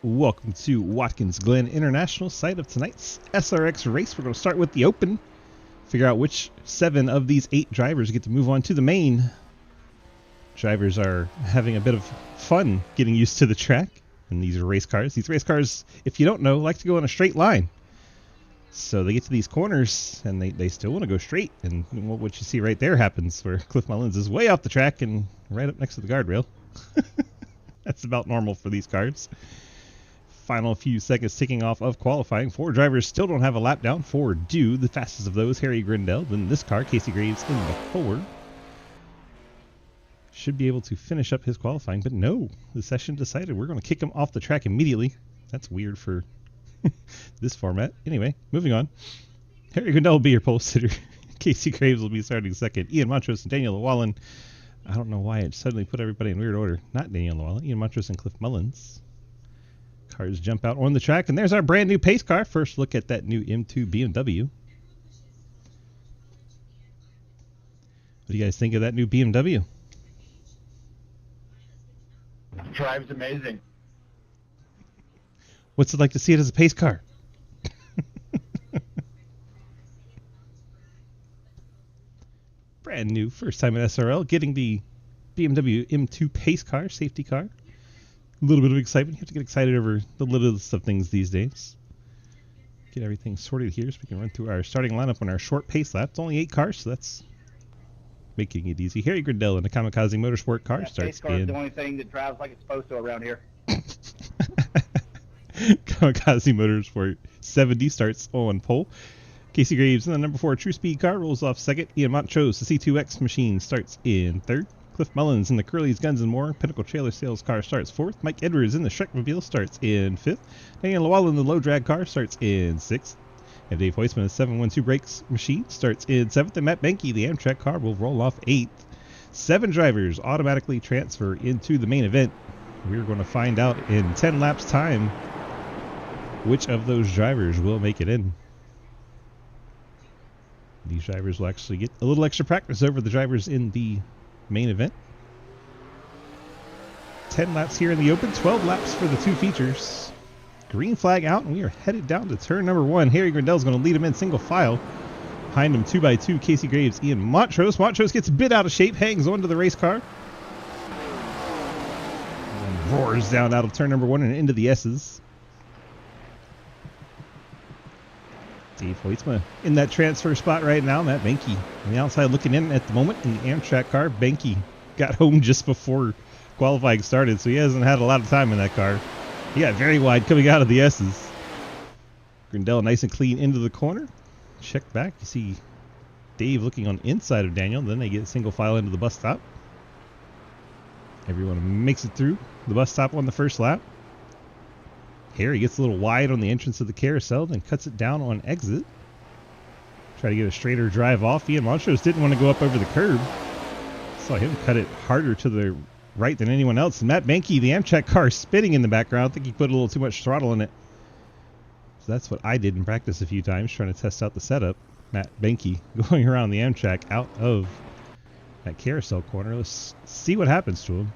Welcome to Watkins Glen International, site of tonight's SRX race. We're going to start with the open, figure out which 7 of these 8 drivers get to move on to the main. Drivers are having a bit of fun getting used to the track, and these are race cars. These race cars, if you don't know, like to go in a straight line. So they get to these corners, and they still want to go straight, and what you see right there happens, where Cliff Mullins is way off the track and right up next to the guardrail. That's about normal for these cars. Final few seconds ticking off of qualifying. 4 drivers still don't have a lap down. 4 do. The fastest of those, Harry Grindell. Then this car, Casey Graves in the 4. Should be able to finish up his qualifying, but no. The session decided we're going to kick him off the track immediately. That's weird for this format. Anyway, moving on. Harry Grindell will be your pole sitter. Casey Graves will be starting second. Ian Montrose and Daniel Llewellyn. I don't know why it suddenly put everybody in weird order. Not Daniel Llewellyn. Ian Montrose and Cliff Mullins. Cars jump out on the track, and there's our brand new pace car. First look at that new M2 BMW. What do you guys think of that new BMW? Drives amazing. What's it like to see it as a pace car? Brand new, first time at SRL, getting the BMW M2 pace car, safety car. A little bit of excitement. You have to get excited over the littlest of things these days. Get everything sorted here so we can run through our starting lineup on our short pace lap. It's only 8 cars, so that's making it easy. Harry Grindell in the Kamikaze Motorsport car starts pace car is the only thing that drives like it's supposed to around here. Kamikaze Motorsport 70 starts on pole. Casey Graves in the number 4 True Speed car rolls off second. Ian Montrose, the C2X machine, starts in third. Cliff Mullins in the Curly's Guns & More Pinnacle Trailer Sales car starts 4th. Mike Edwards in the Shrekmobile starts in 5th. Daniel Llewellyn in the Low Drag car starts in 6th. And Dave Hoisman, the 712 Brakes machine, starts in 7th. And Matt Benke, the Amtrak car, will roll off 8th. 7 drivers automatically transfer into the main event. We're going to find out in 10 laps time which of those drivers will make it in. These drivers will actually get a little extra practice over the drivers in the main event. 10 laps here in the open, 12 laps for the 2 features. Green flag out, and we are headed down to turn number 1. Harry Grindell is going to lead him in single file. Behind him, 2x2, Casey Graves, Ian Montrose. Montrose gets a bit out of shape, hangs onto the race car. And roars down out of turn number 1 and into the S's. Dave Hoisma in that transfer spot right now. Matt Benke on the outside looking in at the moment in the Amtrak car. Benke got home just before qualifying started, so he hasn't had a lot of time in that car. He got very wide coming out of the S's. Grindell nice and clean into the corner. Check back. You see Dave looking on inside of Daniel. Then they get single file into the bus stop. Everyone makes it through the bus stop on the first lap. Harry gets a little wide on the entrance of the carousel, then cuts it down on exit. Try to get a straighter drive off. Ian Montrose didn't want to go up over the curb. Saw him cut it harder to the right than anyone else. Matt Benke, the Amtrak car, spinning in the background. I think he put a little too much throttle in it. So that's what I did in practice a few times, trying to test out the setup. Matt Benke going around the Amtrak out of that carousel corner. Let's see what happens to him.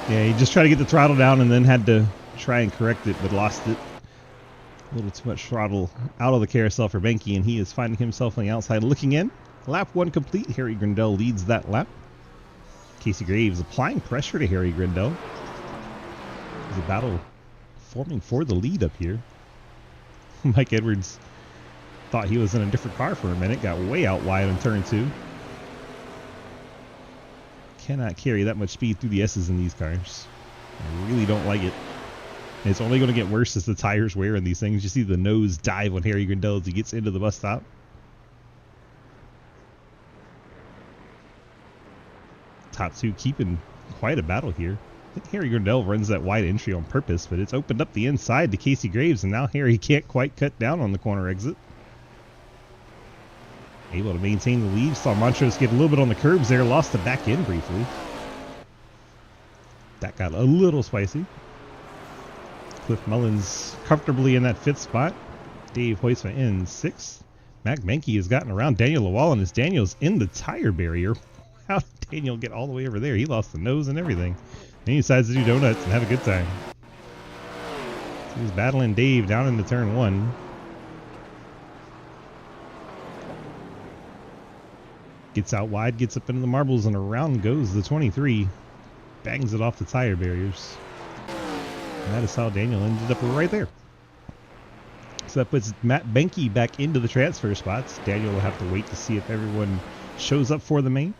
Yeah, he just tried to get the throttle down and then had to try and correct it, but lost it. A little too much throttle out of the carousel for Benke, and he is finding himself on the outside looking in. Lap 1 complete. Harry Grindell leads that lap. Casey Graves applying pressure to Harry Grindell. There's a battle forming for the lead up here. Mike Edwards thought he was in a different car for a minute. Got way out wide on turn 2. Cannot carry that much speed through the S's in these cars. I really don't like it. And it's only going to get worse as the tires wear in these things. You see the nose dive on Harry Grindell as he gets into the bus stop. Top 2 keeping quite a battle here. I think Harry Grindell runs that wide entry on purpose, but it's opened up the inside to Casey Graves, and now Harry can't quite cut down on the corner exit. Able to maintain the lead. Saw Montrose get a little bit on the curbs there. Lost the back end briefly. That got a little spicy. Cliff Mullins comfortably in that 5th spot. Dave Hoisma in 6th. Matt Benke has gotten around Daniel Llewellyn as Daniel's in the tire barrier. How did Daniel get all the way over there? He lost the nose and everything. And he decides to do donuts and have a good time. So he's battling Dave down into turn 1. Gets out wide, gets up into the marbles, and around goes the 23. Bangs it off the tire barriers. And that is how Daniel ended up right there. So that puts Matt Benke back into the transfer spots. Daniel will have to wait to see if everyone shows up for the main.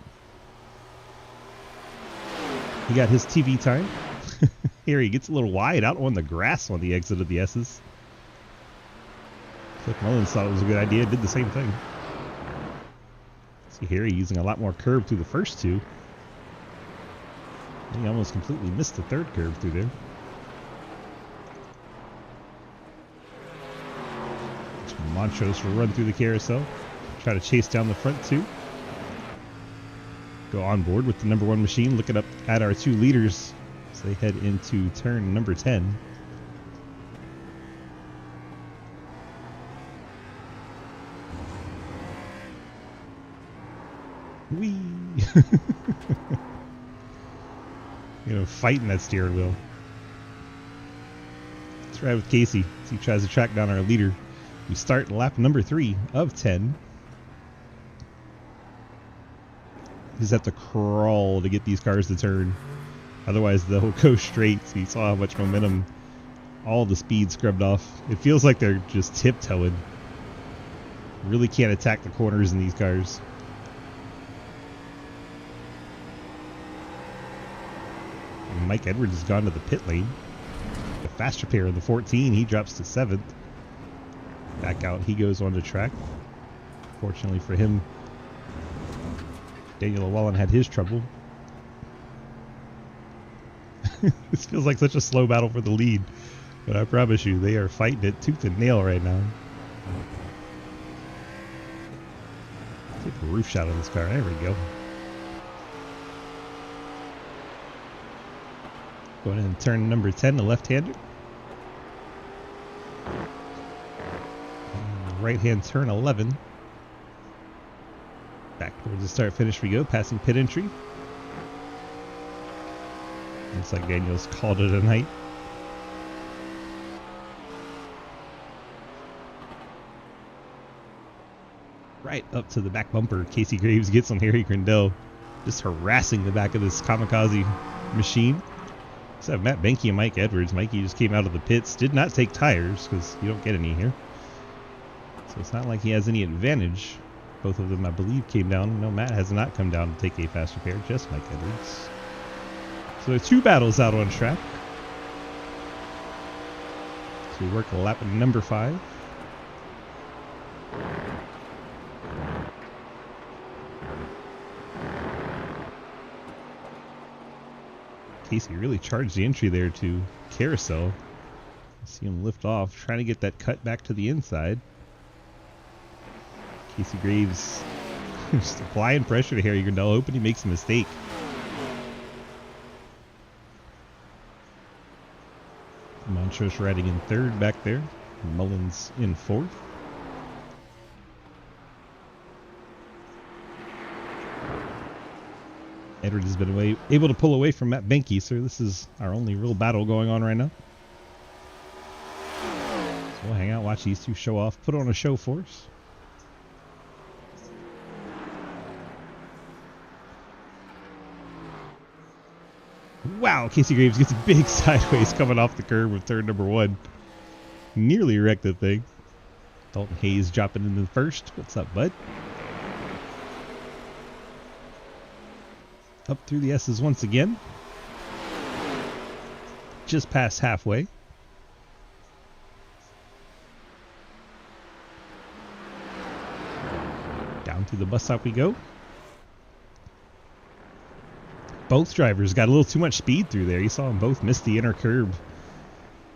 He got his TV time. Here he gets a little wide out on the grass on the exit of the S's. Cliff Mullins thought it was a good idea, did the same thing. See here, he's using a lot more curve through the first 2. He almost completely missed the third curve through there. Montrose will run through the carousel, try to chase down the front 2. Go on board with the number 1 machine, looking up at our 2 leaders as they head into turn number 10. Whee! Fighting that steering wheel. Let's ride with Casey as he tries to track down our leader. We start lap number 3 of 10. You just have to crawl to get these cars to turn. Otherwise, they'll go straight. So you saw how much momentum, all the speed scrubbed off. It feels like they're just tiptoeing. Really can't attack the corners in these cars. And Mike Edwards has gone to the pit lane. The faster pair of the 14, he drops to 7th. Back out, he goes on the track. Fortunately for him, Daniel Llewellyn had his trouble. This feels like such a slow battle for the lead, but I promise you, they are fighting it tooth and nail right now. Take a roof shot of this car. There we go. Going in turn number 10, the left-hander. Right-hand turn 11. Back towards the start-finish we go, passing pit entry. Looks like Daniel's called it a night. Right up to the back bumper, Casey Graves gets on Harry Grindell, just harassing the back of this kamikaze machine. So Matt Benke and Mike Edwards. Mikey just came out of the pits, did not take tires because you don't get any here. So it's not like he has any advantage. Both of them, I believe, came down. No, Matt has not come down to take a faster pair, just Mike Edwards. So there are 2 battles out on track. So we work a lap number 5. Casey really charged the entry there to Carousel. See him lift off, trying to get that cut back to the inside. Casey Graves just applying pressure to Harry Grindell, hoping he makes a mistake. Montrose riding in 3rd back there. Mullins in 4th. Edwards has been able to pull away from Matt Benke, so this is our only real battle going on right now. So we'll hang out, watch these 2 show off, put on a show for us. Wow, Casey Graves gets a big sideways coming off the curb with turn number 1. Nearly wrecked the thing. Dalton Hayes dropping in the 1st. What's up, bud? Up through the S's once again. Just past halfway. Down through the bus stop we go. Both drivers got a little too much speed through there. You saw them both miss the inner curb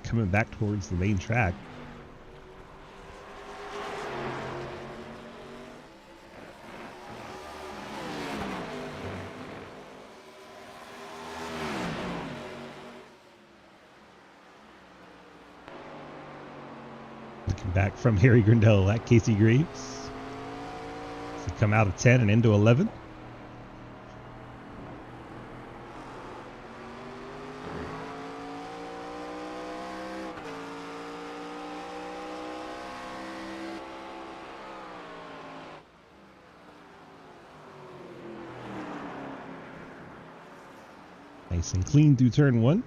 coming back towards the main track. Looking back from Harry Grindell at Casey Graves. So come out of 10 and into 11. Nice and clean through turn 1.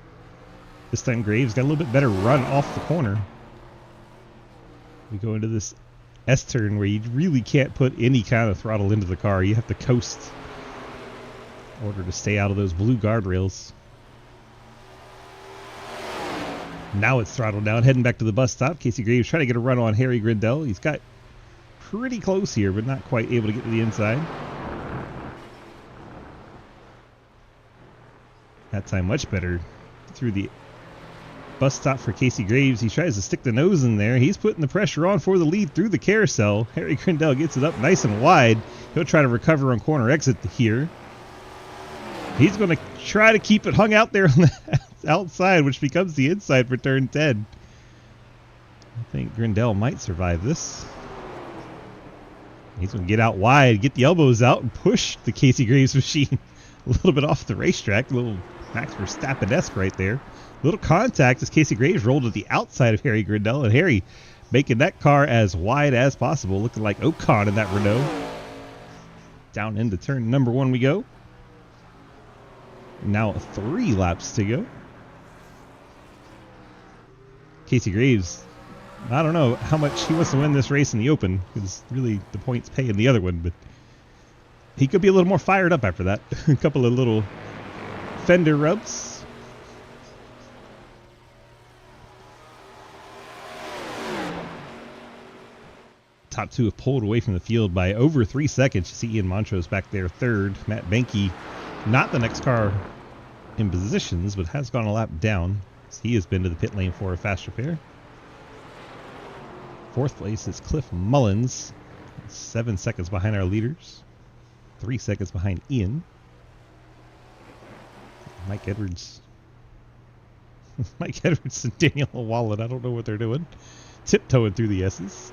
This time Graves got a little bit better run off the corner. We go into this S-turn where you really can't put any kind of throttle into the car. You have to coast in order to stay out of those blue guardrails. Now it's throttled down, heading back to the bus stop. Casey Graves trying to get a run on Harry Grindell. He's got pretty close here, but not quite able to get to the inside. That time much better through the bus stop for Casey Graves. He tries to stick the nose in there. He's putting the pressure on for the lead through the carousel. Harry Grindell gets it up nice and wide. He'll try to recover on corner exit here. He's going to try to keep it hung out there on the outside, which becomes the inside for turn 10. I think Grindell might survive this. He's going to get out wide, get the elbows out, and push the Casey Graves machine a little bit off the racetrack. A little Max Verstappen-esque right there. A little contact as Casey Graves rolled to the outside of Harry Grindell, and Harry making that car as wide as possible, looking like Ocon in that Renault. Down into turn number 1 we go. Now 3 laps to go. Casey Graves, I don't know how much he wants to win this race in the open, because really the points pay in the other one, but he could be a little more fired up after that. A couple of little fender rubs. Top 2 have pulled away from the field by over 3 seconds. You see Ian Montrose back there third. Matt Benke, not the next car in positions, but has gone a lap down. So he has been to the pit lane for a fast repair. 4th place is Cliff Mullins, 7 seconds behind our leaders, 3 seconds behind Ian. Mike Edwards. Mike Edwards and Daniel Wallen, I don't know what they're doing. Tiptoeing through the S's.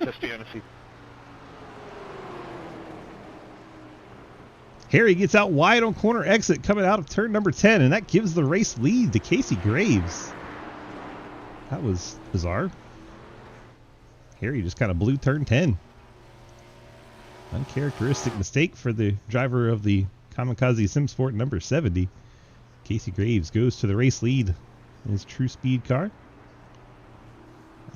Just the honesty. Harry gets out wide on corner exit coming out of turn number 10, and that gives the race lead to Casey Graves. That was bizarre. Harry just kind of blew turn 10. Uncharacteristic mistake for the driver of the Kamikaze SimSport number 70. Casey Graves goes to the race lead in his True Speed car.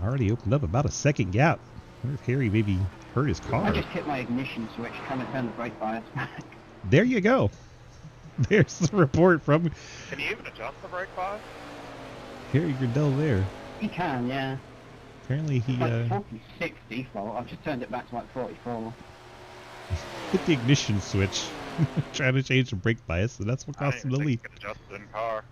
Already opened up about a second gap. I wonder if Harry maybe hurt his car. I just hit my ignition switch trying to turn the brake bias back. There you go. There's the report from Can you even adjust the brake bias? Harry Grindell there. You can, yeah. Apparently he It's like 46 default. I've just turned it back to like 44. hit the ignition switch trying to change the brake bias, and that's what cost him the lead. You can adjust it in car.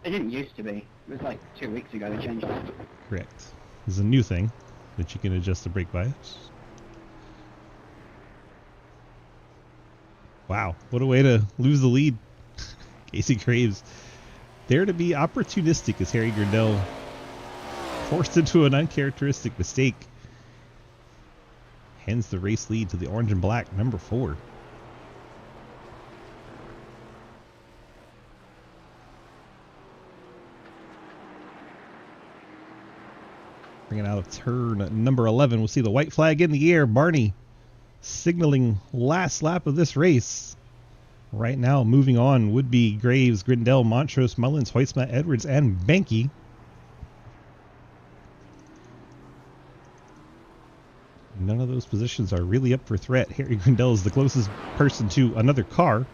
It didn't used to be. It was like 2 weeks ago they changed it. Correct. This is a new thing that you can adjust the brake bias. Wow, what a way to lose the lead. Casey Graves there to be opportunistic as Harry Grindell forced into an uncharacteristic mistake. Hands the race lead to the orange and black number 4. Bringing out of turn number 11, we'll see the white flag in the air. Barney signaling last lap of this race. Right now, moving on would be Graves, Grindell, Montrose, Mullins, Hoytsma, Edwards, and Benke. None of those positions are really up for threat. Harry Grindell is the closest person to another car.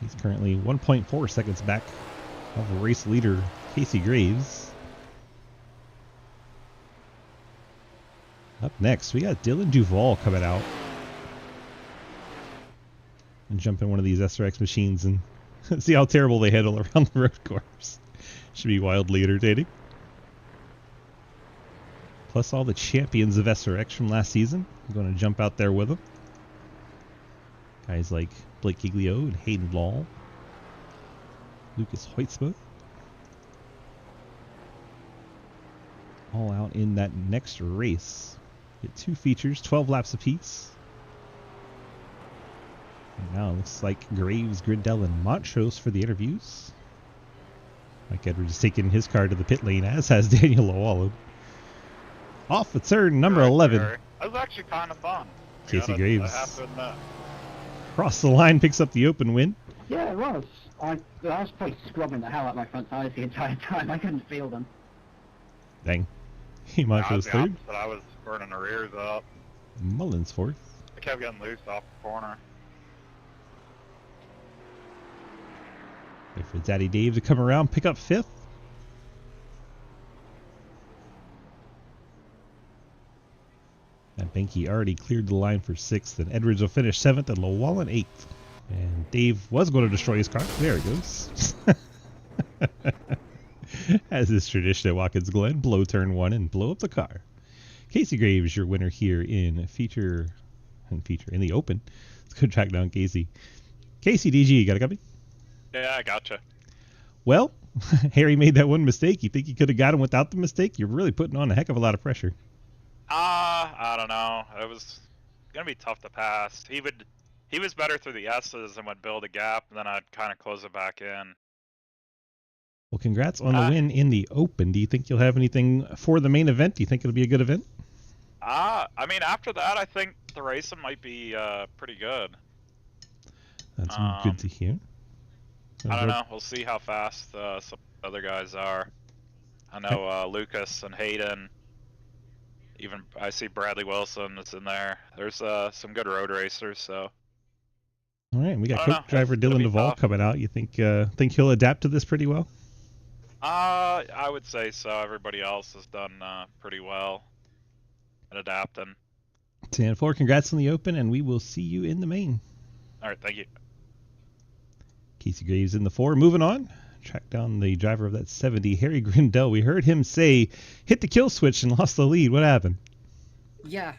He's currently 1.4 seconds back of the race leader, Casey Graves. Up next, we got Dylan Duval coming out. And jump in one of these SRX machines and see how terrible they handle around the road course. Should be wildly entertaining. Plus all the champions of SRX from last season. I'm going to jump out there with them. Guys like Blake Giglio and Hayden Law. Lucas Hoytsma. All out in that next race. Get 2 features, 12 laps apiece. And now it looks like Graves, Grindell, and Montrose for the interviews. Mike Edwards is taking his car to the pit lane, as has Daniel Lawallen. Off the turn, number 11. That was actually kind of fun. Casey Graves. I have to admit. Cross the line, picks up the open win. Yeah, it was. I was probably scrubbing the hell out of my front tires the entire time. I couldn't feel them. Dang. He might I was was the third. opposite. I was burning the rears up. Mullins fourth. I kept getting loose off the corner. Wait for Daddy Dave to come around, pick up fifth. And Benke already cleared the line for sixth, and Edwards will finish seventh, and Llewellyn eighth. And Dave was going to destroy his car. There he goes. As is tradition at Watkins Glen, blow turn one and blow up the car. Casey Graves, your winner here in in the open. Let's go track down Casey. Casey, DG, you got a copy? Yeah, I gotcha. Well, Harry made that one mistake. You think you could have got him without the mistake? You're really putting on a heck of a lot of pressure. I don't know. It was gonna be tough to pass. He was better through the S's and would build a gap, and then I'd kind of close it back in. Well, congrats on the win in the Open. Do you think you'll have anything for the main event? Do you think it'll be a good event? I mean, after that, I think the racing might be pretty good. That's good to hear. I don't know. We'll see how fast some other guys are. I know Lucas and Hayden. Even I see Bradley Wilson that's in there. There's some good road racers. So. All right, we got coach driver Dylan Duval coming out. You think he'll adapt to this pretty well? I would say so. Everybody else has done pretty well at adapting. 10-4, congrats on the Open, and we will see you in the main. All right, thank you. Casey Graves in the 4. Moving on, track down the driver of that 70, Harry Grindell. We heard him say, hit the kill switch and lost the lead. What happened? Yeah,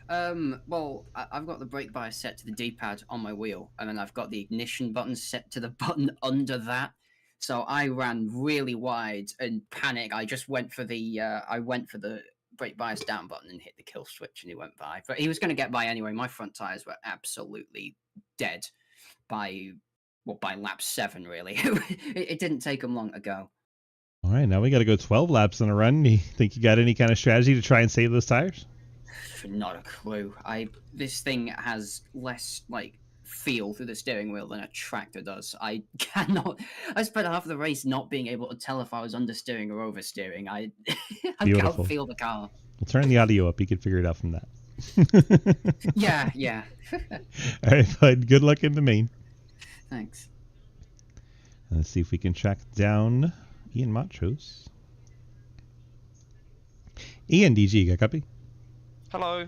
well, I've got the brake bias set to the D-pad on my wheel, and then I've got the ignition button set to the button under that. So I ran really wide and panic. I just went for the brake bias down button and hit the kill switch, and he went by. But he was going to get by anyway. My front tires were absolutely dead by lap 7, really. It didn't take him long to go. All right, now we got to go 12 laps in a run. Do you think you got any kind of strategy to try and save those tires? Not a clue. This thing has less feel through the steering wheel than a tractor does. I spent half the race not being able to tell if I was understeering or oversteering. I can't feel the car. We'll turn the audio up. You can figure it out from that. Yeah. All right, bud. Good luck in the main. Thanks. Let's see if we can track down Ian Montrose. Ian, DG, got a copy? Hello.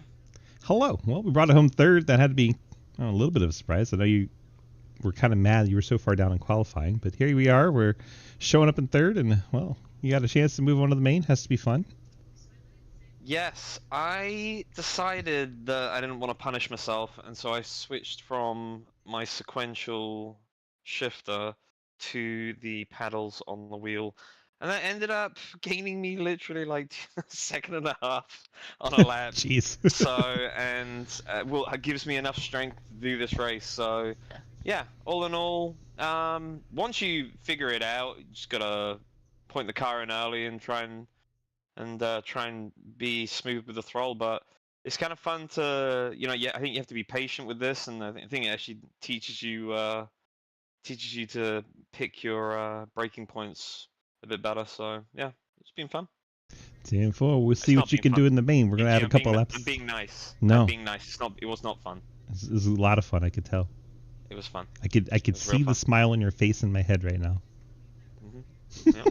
Hello. Well, we brought it home third. That had to be a little bit of a surprise. I know you were kind of mad you were so far down in qualifying, but here we are. We're showing up in third, and, well, you got a chance to move on to the main. Has to be fun. Yes, I decided that I didn't want to punish myself, and so I switched from my sequential shifter to the paddles on the wheel. And that ended up gaining me literally a second and a half on a lap. Jeez. It gives me enough strength to do this race. So, yeah, all in all, once you figure it out, you just gotta point the car in early and try and be smooth with the throttle. But it's kind of fun to, I think you have to be patient with this, and I think it actually teaches you to pick your braking points a bit better. So yeah, it's been fun. 10-4. We'll see what you can do in the main. We're gonna add a couple laps. I'm being nice. No, I'm being nice. It was not fun. It was a lot of fun. I could tell. It was fun. I could see the smile on your face in my head right now. Mm-hmm. Yep.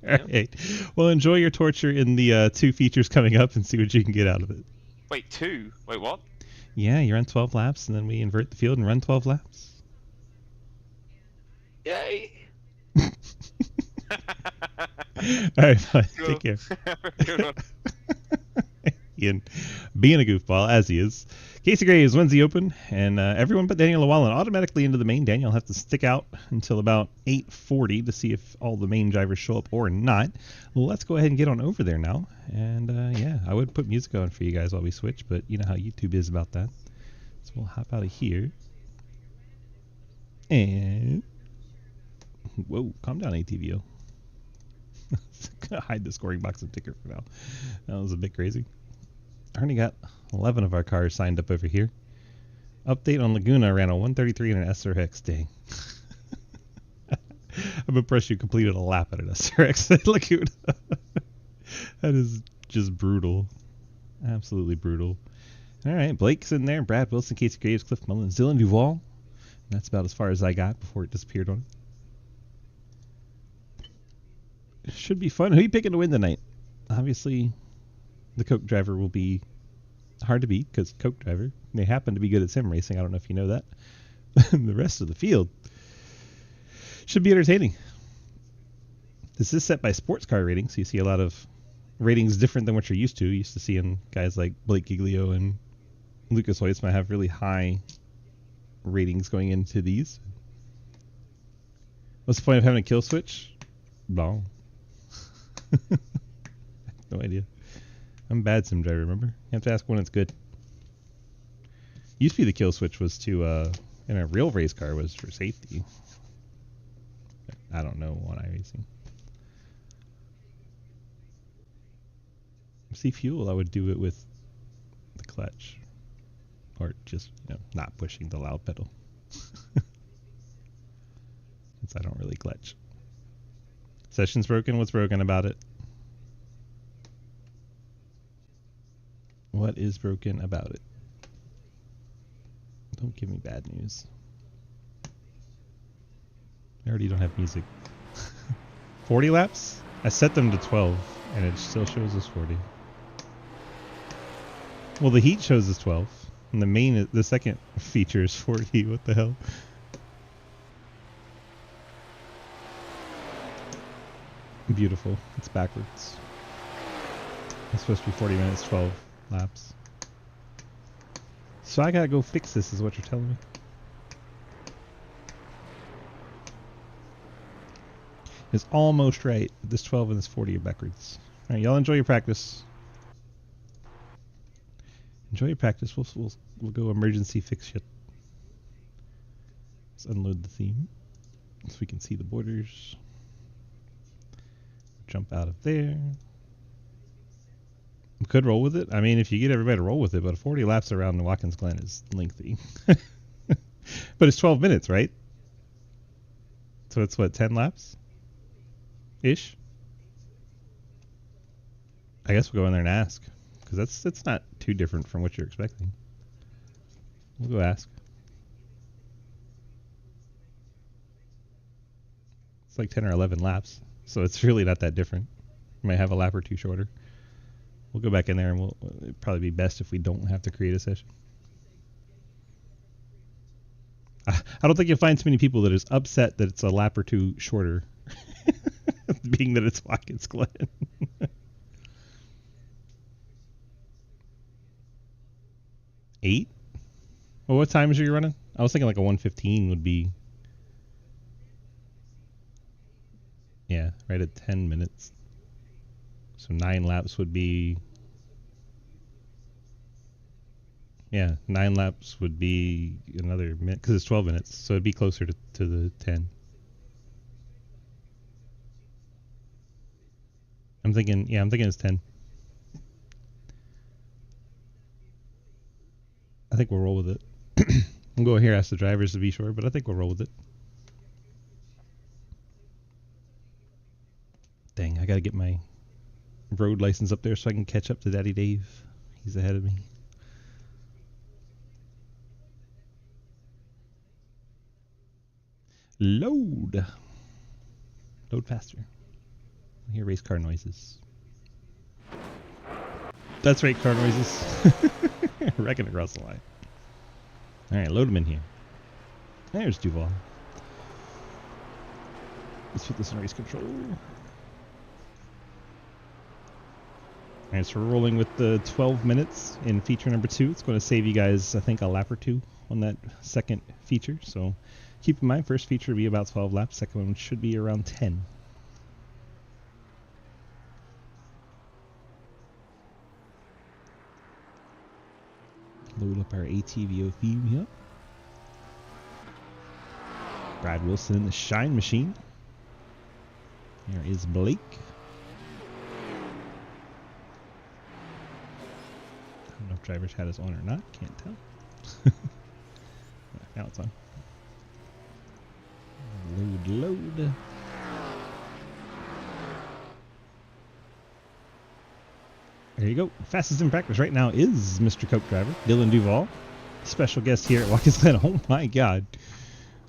All right. Well, enjoy your torture in the 2 features coming up and see what you can get out of it. Wait, 2? Wait, what? Yeah, you run 12 laps and then we invert the field and run 12 laps. Yay! All right, fine. Take care. Ian, being a goofball, as he is. Casey Graves wins the Open, and everyone but Daniel Llewellyn automatically into the main. Daniel will have to stick out until about 8:40 to see if all the main drivers show up or not. Let's go ahead and get on over there now. And, yeah, I would put music on for you guys while we switch, but you know how YouTube is about that. So we'll hop out of here. And... Whoa, calm down, ATVO. Gonna hide the scoring box and ticker for now. That was a bit crazy. I already got 11 of our cars signed up over here. Update on Laguna ran a 133 and an SRX. Dang. I'm impressed you completed a lap at an SRX at Laguna. That is just brutal. Absolutely brutal. Alright, Blake's in there. Brad Wilson, Casey Graves, Cliff Mullins, Dylan Duval. That's about as far as I got before it disappeared on it. Should be fun. Who are you picking to win tonight? Obviously, the Coke driver will be hard to beat because Coke driver. They happen to be good at sim racing. I don't know if you know that. The rest of the field should be entertaining. This is set by sports car ratings, so you see a lot of ratings different than what you're used to. You used to seeing guys like Blake Giglio and Lucas Hoyts might have really high ratings going into these. What's the point of having a kill switch? No. No idea. I'm a bad sim driver, remember? You have to ask when it's good. Used to be the kill switch was to, in a real race car was for safety. I don't know on iRacing. See fuel, I would do it with the clutch. Or just, not pushing the loud pedal. Since I don't really clutch. Session's broken, what's broken about it? What is broken about it? Don't give me bad news. I already don't have music. 40 laps? I set them to 12, and it still shows us 40. Well, the heat shows us 12, and the second feature is 40. What the hell? Beautiful. It's backwards. It's supposed to be 40 minutes, 12 laps. So I gotta go fix this, is what you're telling me. It's almost right. This 12 and this 40 are backwards. Alright, y'all enjoy your practice. Enjoy your practice. We'll go emergency fix shit. Let's unload the theme so we can see the borders. Jump out of there. We could roll with it. I mean, if you get everybody to roll with it, but 40 laps around the Watkins Glen is lengthy. But it's 12 minutes, right? So it's what, 10 laps? Ish? I guess we'll go in there and ask. Because that's not too different from what you're expecting. We'll go ask. It's like 10 or 11 laps. So it's really not that different. You might have a lap or two shorter. We'll go back in there and it'd probably be best if we don't have to create a session. I don't think you'll find too many people that is upset that it's a lap or two shorter. Being that it's Watkins Glen. Eight? Well, what times are you running? I was thinking like a 1:15 would be. Yeah, right at 10 minutes. So 9 laps would be. Yeah, 9 laps would be another minute because it's 12 minutes, so it'd be closer to the 10. I'm thinking it's 10. I think we'll roll with it. I'll go here, ask the drivers to be sure, but I think we'll roll with it. Dang, I gotta get my road license up there so I can catch up to Daddy Dave. He's ahead of me. Load faster. I hear race car noises. That's right, car noises. Wrecking across the line. Alright, load them in here. There's Duval. Let's put this in race control. Alright, so we're rolling with the 12 minutes in feature number 2. It's going to save you guys, I think, a lap or two on that second feature. So keep in mind, first feature will be about 12 laps. Second one should be around 10. Load up our ATVO theme here. Brad Wilson in the Shine Machine. There is Blake. I don't know if driver's hat is on or not. Can't tell. seatbelts on. Load. There you go. Fastest in practice right now is Mr. Coke driver, Dylan Duval. Special guest here at Watkins Glen. Oh my god.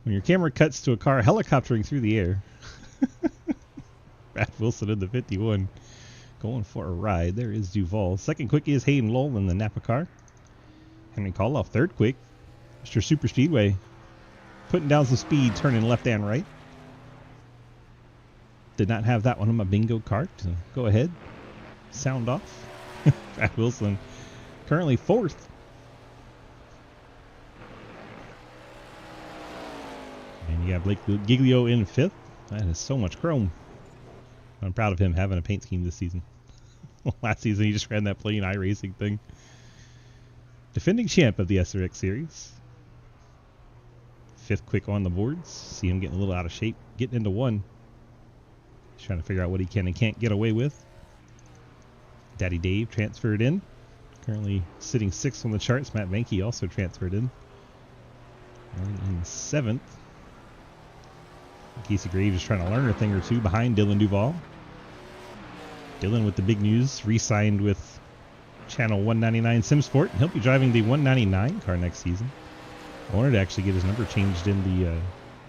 When your camera cuts to a car helicoptering through the air. Brad Wilson in the 51. Going for a ride. There is Duval. Second quick is Hayden Lowell in the Napa car. Henry Koloff, third quick. Mr. Super Speedway. Putting down some speed, turning left and right. Did not have that one on my bingo card. So go ahead. Sound off. Brad Wilson currently fourth. And you got Blake Giglio in fifth. That is so much chrome. I'm proud of him having a paint scheme this season. Last season he just ran that plain iRacing thing. Defending champ of the SRX series. Fifth quick on the boards. See him getting a little out of shape. Getting into one. He's trying to figure out what he can and can't get away with. Daddy Dave transferred in. Currently sitting sixth on the charts. Matt Vanke also transferred in. And in seventh. Casey Graves is trying to learn a thing or two behind Dylan Duval. Dylan with the big news. Re-signed with Channel 199 SimSport. And he'll be driving the 199 car next season. I wanted to actually get his number changed in the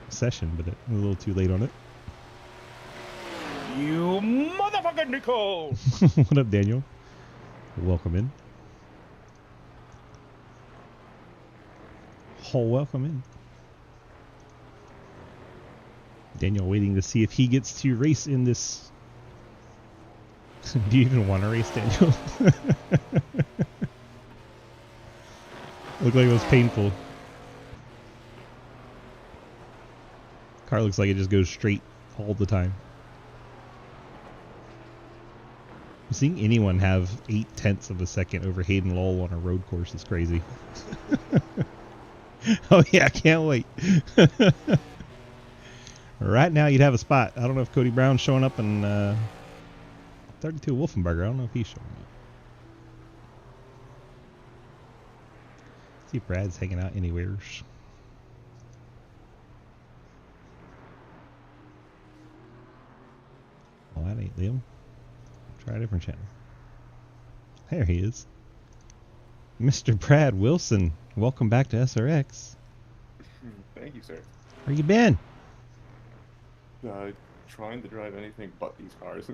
session, but it was a little too late on it. You motherfucking Nicole! What up, Daniel? Welcome in. Welcome in. Daniel waiting to see if he gets to race in this. Do you even want to race, Daniel? Looked like it was painful. Car looks like it just goes straight all the time. Seeing anyone have 0.8 of a second over Hayden Lowell on a road course is crazy. Oh yeah, I can't wait. Right now you'd have a spot. I don't know if Cody Brown's showing up in 32 Wolfenberger. I don't know if he's showing up. See if Brad's hanging out anywhere. Well, that ain't Liam. Try a different channel. There he is. Mr. Brad Wilson. Welcome back to SRX. Thank you, sir. Where you been? Trying to drive anything but these cars.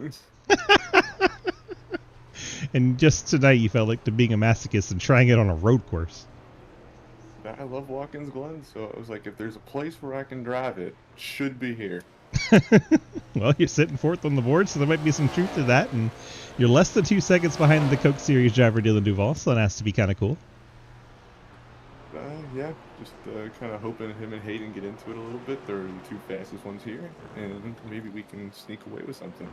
And just tonight you felt like being a masochist and trying it on a road course. I love Watkins Glen, so I was like, if there's a place where I can drive it, should be here. Well, you're sitting fourth on the board, so there might be some truth to that, and you're less than 2 seconds behind the Coke Series driver Dylan Duval, so that has to be kind of cool. Yeah, just kind of hoping him and Hayden get into it a little bit. They're the two fastest ones here, and maybe we can sneak away with something.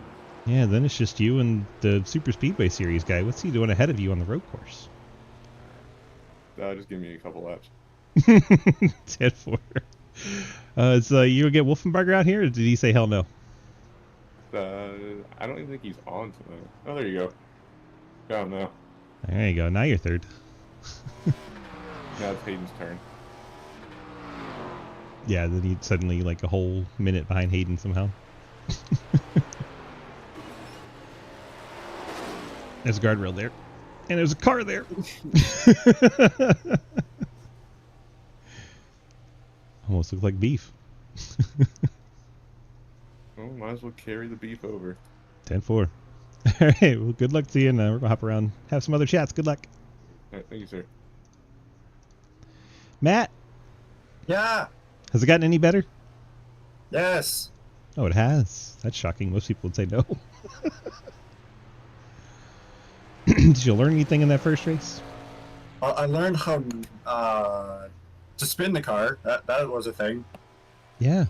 Yeah, then it's just you and the Super Speedway Series guy. What's he doing ahead of you on the road course? Just give me a couple laps. 10-4. So you gonna get Wolfenberger out here, or did he say hell no? I don't even think he's on tonight. Oh, there you go. Oh, no. There you go. Now you're third. Now it's Hayden's turn. Yeah, then he suddenly like a whole minute behind Hayden somehow. There's a guardrail there. And there's a car there. Almost looks like beef. Oh, might as well carry the beef over. 10-4. All right, well, good luck to you, and we're going to hop around, have some other chats. Good luck. All right, thank you, sir. Matt, Yeah. has it gotten any better? Yes. Oh, it has. That's shocking. Most people would say no. Did you learn anything in that first race? I learned how to spin the car. That was a thing. Yeah.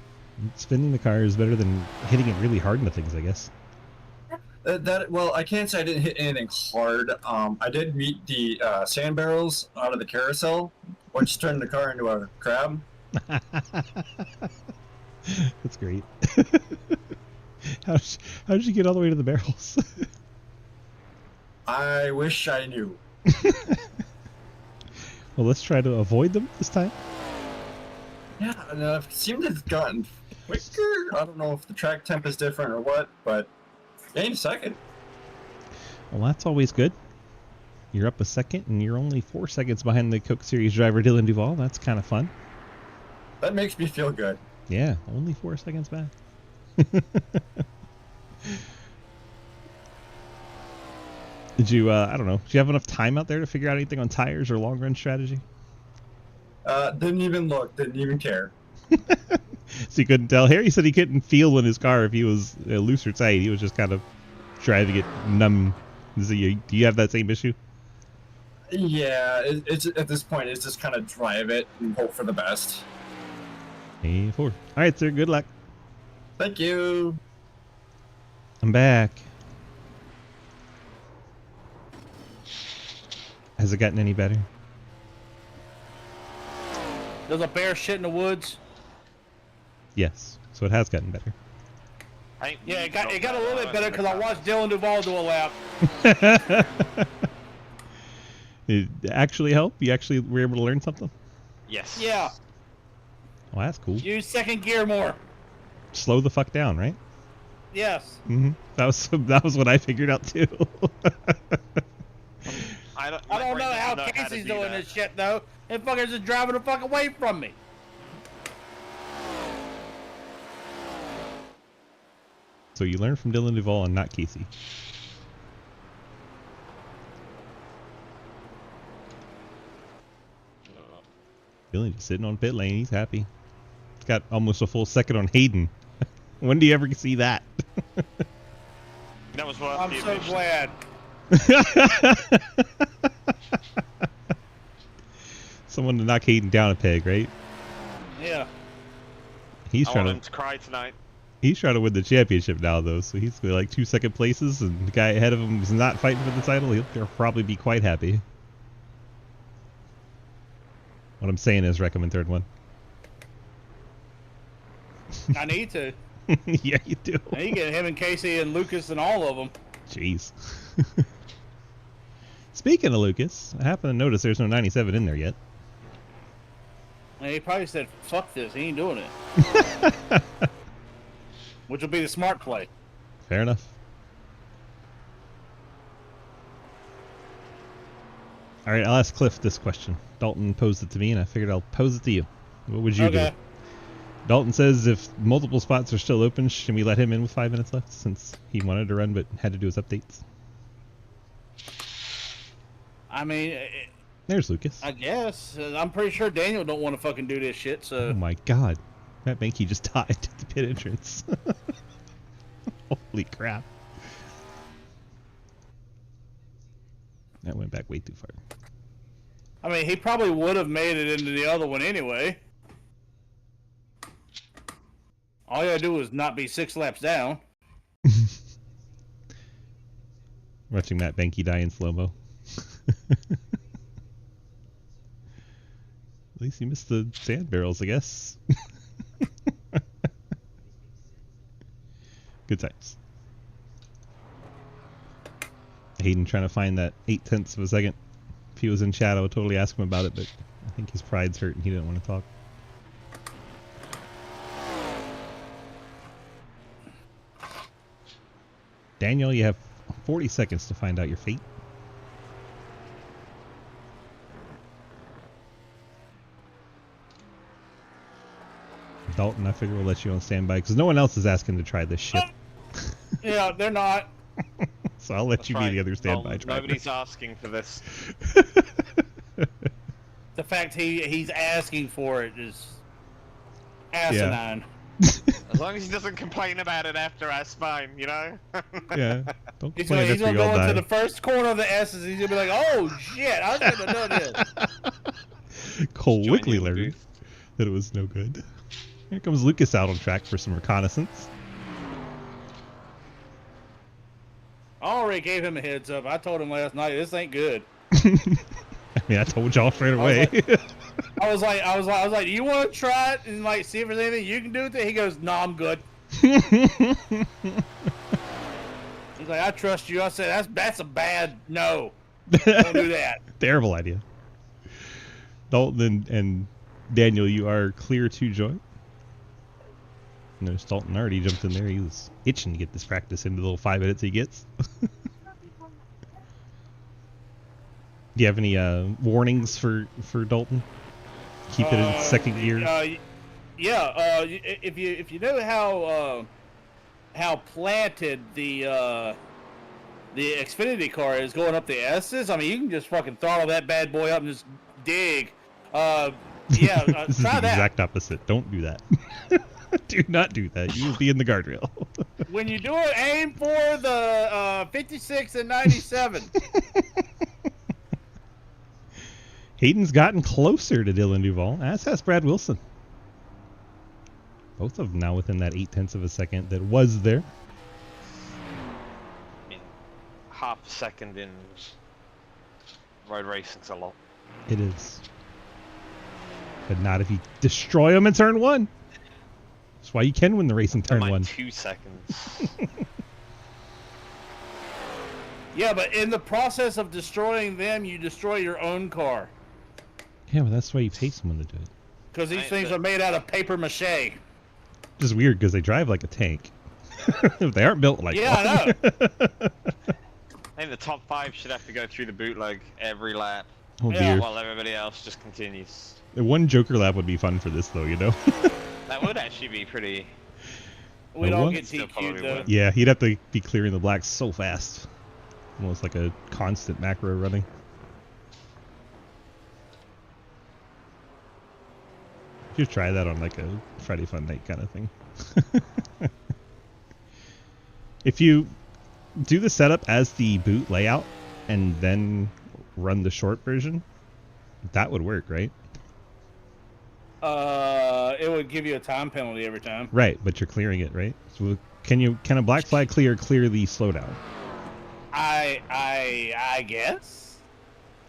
Spinning the car is better than hitting it really hard into things, I guess. Well, I can't say I didn't hit anything hard. I did meet the sand barrels out of the carousel, which turned the car into a crab. That's great. How did you get all the way to the barrels? I wish I knew. Well, let's try to avoid them this time. Yeah, and I've seemed to have gotten quicker. I don't know if the track temp is different or what, but gained a second. Well, that's always good. You're up a second, and you're only 4 seconds behind the Coke Series driver Dylan Duval. That's kind of fun. That makes me feel good. Yeah, only 4 seconds back. Did you, I don't know, did you have enough time out there to figure out anything on tires or long run strategy? Didn't even look, didn't even care. So you couldn't tell? Harry said he couldn't feel in his car if he was loose or tight. He was just kind of driving it numb. Do you have that same issue? Yeah, it's at this point, it's just kind of drive it and hope for the best. A4. All right, sir. Good luck. Thank you. I'm back. Has it gotten any better? There's a bear shit in the woods. Yes. So it has gotten better. Yeah, it got a little bit better because I watched Dylan Duval do a lap. It actually helped? You actually were able to learn something? Yes. Yeah. Well, that's cool. Use second gear more. Slow the fuck down, right? Yes. Mm-hmm. That was what I figured out too. I don't know how Casey's doing this shit though. And fuckers just driving the fuck away from me. So you learn from Dylan Duval and not Casey. Dylan just sitting on pit lane. He's happy. He's got almost a full second on Hayden. When do you ever see that? That was what I'm so glad. Someone to knock Hayden down a peg, right? Yeah. He's I trying want him to cry tonight. He's trying to win the championship now, though. So he's like 2 second places, and the guy ahead of him is not fighting for the title. He'll probably be quite happy. What I'm saying is, recommend third one. I need to. Yeah, you do. Now you get him and Casey and Lucas and all of them. Jeez. Speaking of Lucas, I happen to notice there's no 97 in there yet. And he probably said, fuck this, he ain't doing it. Which will be the smart play. Fair enough. All right, I'll ask Cliff this question. Dalton posed it to me, and I figured I'll pose it to you. What would you do? Dalton says if multiple spots are still open, should we let him in with 5 minutes left since he wanted to run but had to do his updates? I mean, there's Lucas. I guess. I'm pretty sure Daniel don't want to fucking do this shit, so... Oh my god. Matt Banky just died at the pit entrance. Holy crap. That went back way too far. I mean, he probably would have made it into the other one anyway. All you gotta do is not be 6 laps down. Watching Matt Banky die in slow-mo. At least he missed the sand barrels, I guess. Good times. Hayden trying to find that 0.8 of a second. If he was in chat, I would totally ask him about it, but I think his pride's hurt and he didn't want to talk. Daniel, you have 40 seconds to find out your fate. Dalton, I figure we'll let you on standby because no one else is asking to try this shit. Yeah, they're not. So I'll let you be the other standby driver. Nobody's asking for this. The fact he's asking for it is asinine. As long as he doesn't complain about it after, that's fine, you know? Yeah. Don't He's complain gonna after you all go into die. the first corner of the S's and he's gonna be like, oh shit, I shouldn't have done this. Cole Join Wickley you in the learned booth. that it was no good. Here comes Lucas out on track for some reconnaissance. I already gave him a heads up. I told him last night, this ain't good. I mean, I told y'all straight away. I was like, do you want to try it and like see if there's anything you can do with it? He goes, no, I'm good. He's like, I trust you. I said, that's a bad no. Don't do that. Terrible idea. Dalton and Daniel, you are clear to join. Notice Dalton already jumped in there. He was itching to get this practice in the little 5 minutes he gets. Do you have any warnings for Dalton? Keep it in second gear. Yeah. If you know how planted the Xfinity car is going up the S's, I mean, you can just fucking throttle that bad boy up and just dig. Yeah, this is try the that. exact opposite. Don't do that. Do not do that. You will be in the guardrail. When you do it, aim for the 56 and 97. Hayden's gotten closer to Dylan Duval, as has Brad Wilson. Both of them now within that 0.8 of a second that was there. I mean, half a second in road racing's a lot. It is. But not if you destroy them in turn 1. That's why you can win the race in turn 1. 2 seconds. Yeah, but in the process of destroying them, you destroy your own car. Yeah, well, that's why you pay someone to do it. Because these things are made out of paper mache. Which is weird because they drive like a tank. They aren't built like one. I know. I think the top 5 should have to go through the bootleg every lap. Oh, dear. While everybody else just continues. One Joker lap would be fun for this, though, you know? That would actually be pretty... We don't get Still DQ'd, probably though. would. Yeah, he'd have to be clearing the blacks so fast. Almost like a constant macro running. You should try that on like a Friday Fun Night kind of thing. If you do the setup as the boot layout and then run the short version, that would work, right? It would give you a time penalty every time. Right, but you're clearing it, right? So can a black flag clear the slowdown? I guess.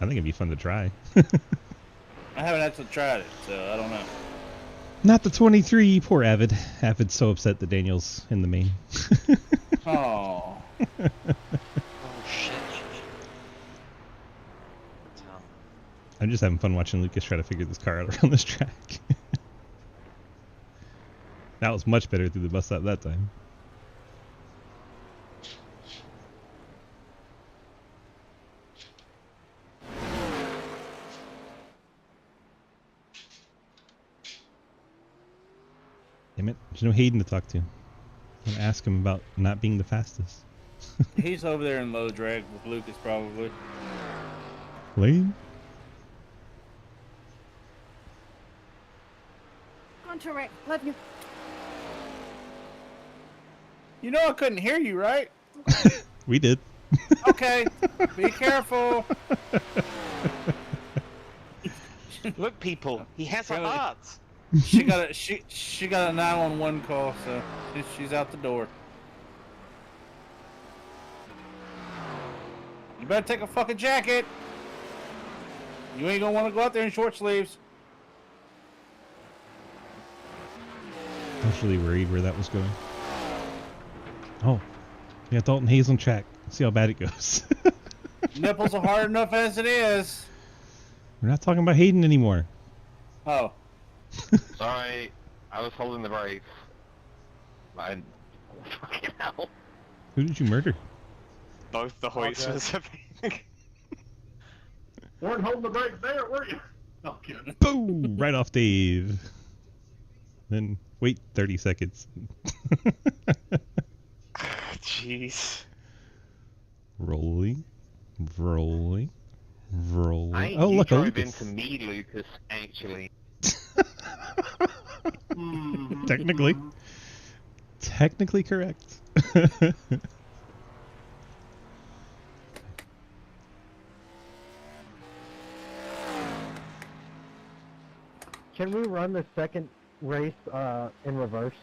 I think it'd be fun to try. I haven't actually tried it, so I don't know. Not the 23, poor Avid. Avid's so upset that Daniel's in the main. Oh. Oh shit. I'm just having fun watching Lucas try to figure this car out around this track. That was much better through the bus stop that time. Damn it. There's no Hayden to talk to. I'm going to ask him about not being the fastest. He's over there in low drag with Lucas, probably. Lane? Contract, love you. You know I couldn't hear you, right? We did. Okay, be careful. Look, people, he has a heart. She got a 911 call, so she's out the door. You better take a fucking jacket. You ain't gonna want to go out there in short sleeves. I was really worried where that was going. Oh. Yeah, Dalton Hayes on track. See how bad it goes. Nipples are hard enough as it is. We're not talking about Hayden anymore. Oh. Sorry, I was holding the brakes. Fucking hell. Who did you murder? Both the hoisters. Weren't holding the brakes there, were you? No kidding. Boom! Right off Dave. Then wait 30 seconds. Jeez. Rolling. Rolling. Rolling. I Oh, look, drove Lucas. into me, Lucas, actually. Technically. Technically correct. Can we run the second race in reverse?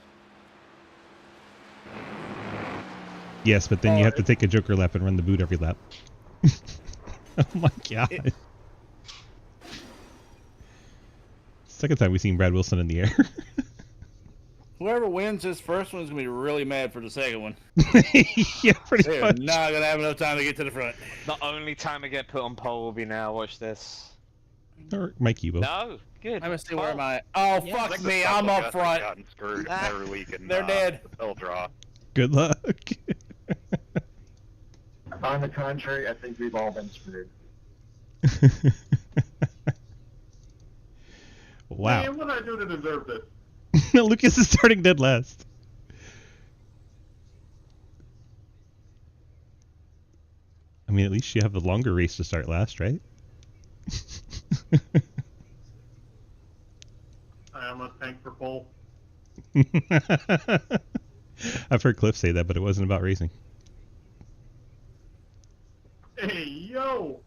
Yes, but then you have to take a Joker lap and run the boot every lap. Oh my god. Second time we've seen Brad Wilson in the air. Whoever wins this first one is gonna be really mad for the second one. Yeah, pretty They're much. not gonna have enough time to get to the front. The only time I get put on pole will be now. Watch this. Or Mikey will. No, good. Let me see, where am Cole. I? Oh, Yeah. fuck me, I'm up front. Gotten screwed every week in They're dead. the pill draw. Good luck. On the contrary, I think we've all been screwed. Wow. Man, what did I do to deserve this? Lucas is starting dead last. I mean, at least you have the longer race to start last, right? I almost tanked for pole. I've heard Cliff say that, but it wasn't about racing. Hey, yo!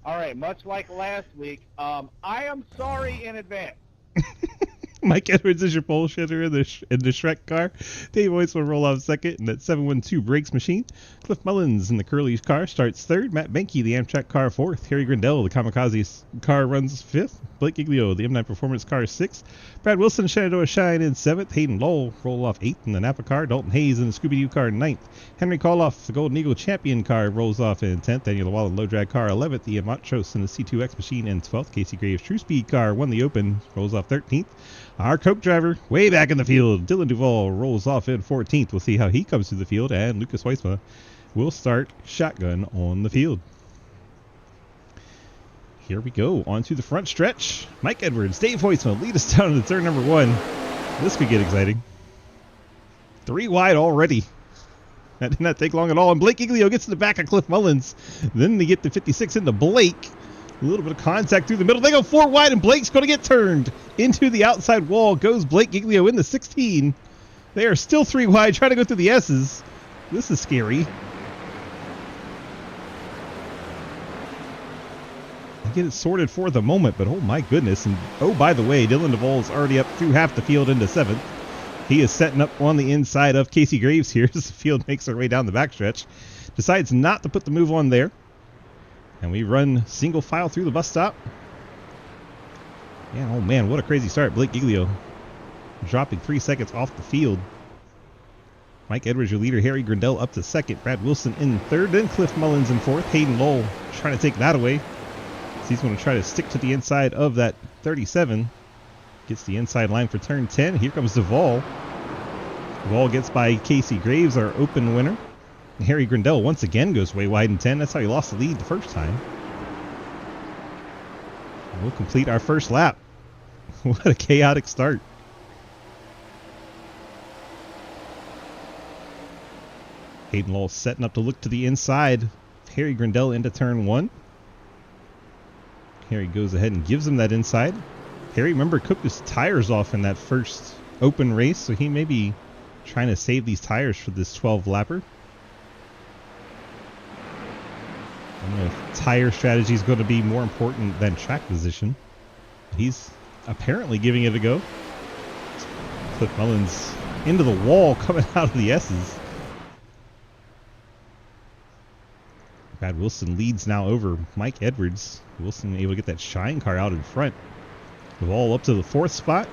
All right, much like last week, I am sorry in advance. Mike Edwards is your pole shitter in the Shrek car. Dave Boyce will roll off second in that 712 brakes machine. Cliff Mullins in the Curly's car starts third. Matt Benke, the Amtrak car, fourth. Harry Grindell, the Kamikaze car, runs fifth. Blake Giglio, the M9 Performance car, sixth. Brad Wilson, Shenandoah Shine in seventh. Hayden Lowell roll off eighth in the Napa car. Dalton Hayes in the Scooby-Doo car, ninth. Henry Koloff, the Golden Eagle Champion car, rolls off in 10th. Daniel Wallen, Low Drag car, 11th. Ian Montrose in the C2X machine in 12th. Casey Graves, True Speed car, won the Open, rolls off 13th. Our Coke driver, way back in the field, Dylan Duval, rolls off in 14th. We'll see how he comes through the field, and Lucas Weissma will start shotgun on the field. Here we go, onto the front stretch. Mike Edwards, Dave Weissma lead us down to the turn number 1. This could get exciting. 3 wide already. That did not take long at all, and Blake Giglio gets to the back of Cliff Mullins. Then they get the 56 into Blake. A little bit of contact through the middle. They go 4 wide, and Blake's going to get turned into the outside wall. Goes Blake Giglio in the 16. They are still 3 wide, trying to go through the S's. This is scary. I get it sorted for the moment, but oh my goodness. And oh, by the way, Dylan Duval is already up through half the field into 7th. He is setting up on the inside of Casey Graves here as the field makes their way down the backstretch. Decides not to put the move on there. And we run single file through the bus stop. Yeah, oh man, what a crazy start. Blake Giglio dropping 3 seconds off the field. Mike Edwards, your leader. Harry Grindell up to second. Brad Wilson in third. Then Cliff Mullins in fourth. Hayden Lowell trying to take that away. So he's going to try to stick to the inside of that 37. Gets the inside line for turn 10. Here comes Duval. Duval gets by Casey Graves, our Open winner. Harry Grindell once again goes way wide in 10. That's how he lost the lead the first time. And we'll complete our first lap. What a chaotic start. Hayden Lowell setting up to look to the inside. Harry Grindell into turn 1. Harry goes ahead and gives him that inside. Harry, remember, cooked his tires off in that first Open race, so he may be trying to save these tires for this 12-lapper. I don't know if tire strategy is going to be more important than track position. He's apparently giving it a go. Cliff Mullins into the wall coming out of the S's. Brad Wilson leads now over Mike Edwards. Wilson able to get that Shine car out in front. Duval up to the 4th spot.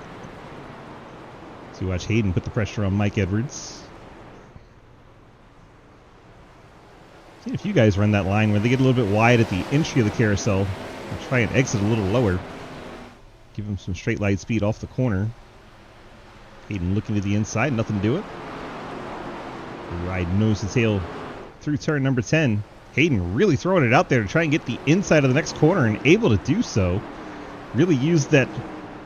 So you watch Hayden put the pressure on Mike Edwards. See if you guys run that line where they get a little bit wide at the entry of the carousel and try and exit a little lower. Give them some straight line speed off the corner. Hayden looking to the inside, nothing to do it. Ride nose to tail through turn number 10. Hayden really throwing it out there to try and get the inside of the next corner, and able to do so. Really used that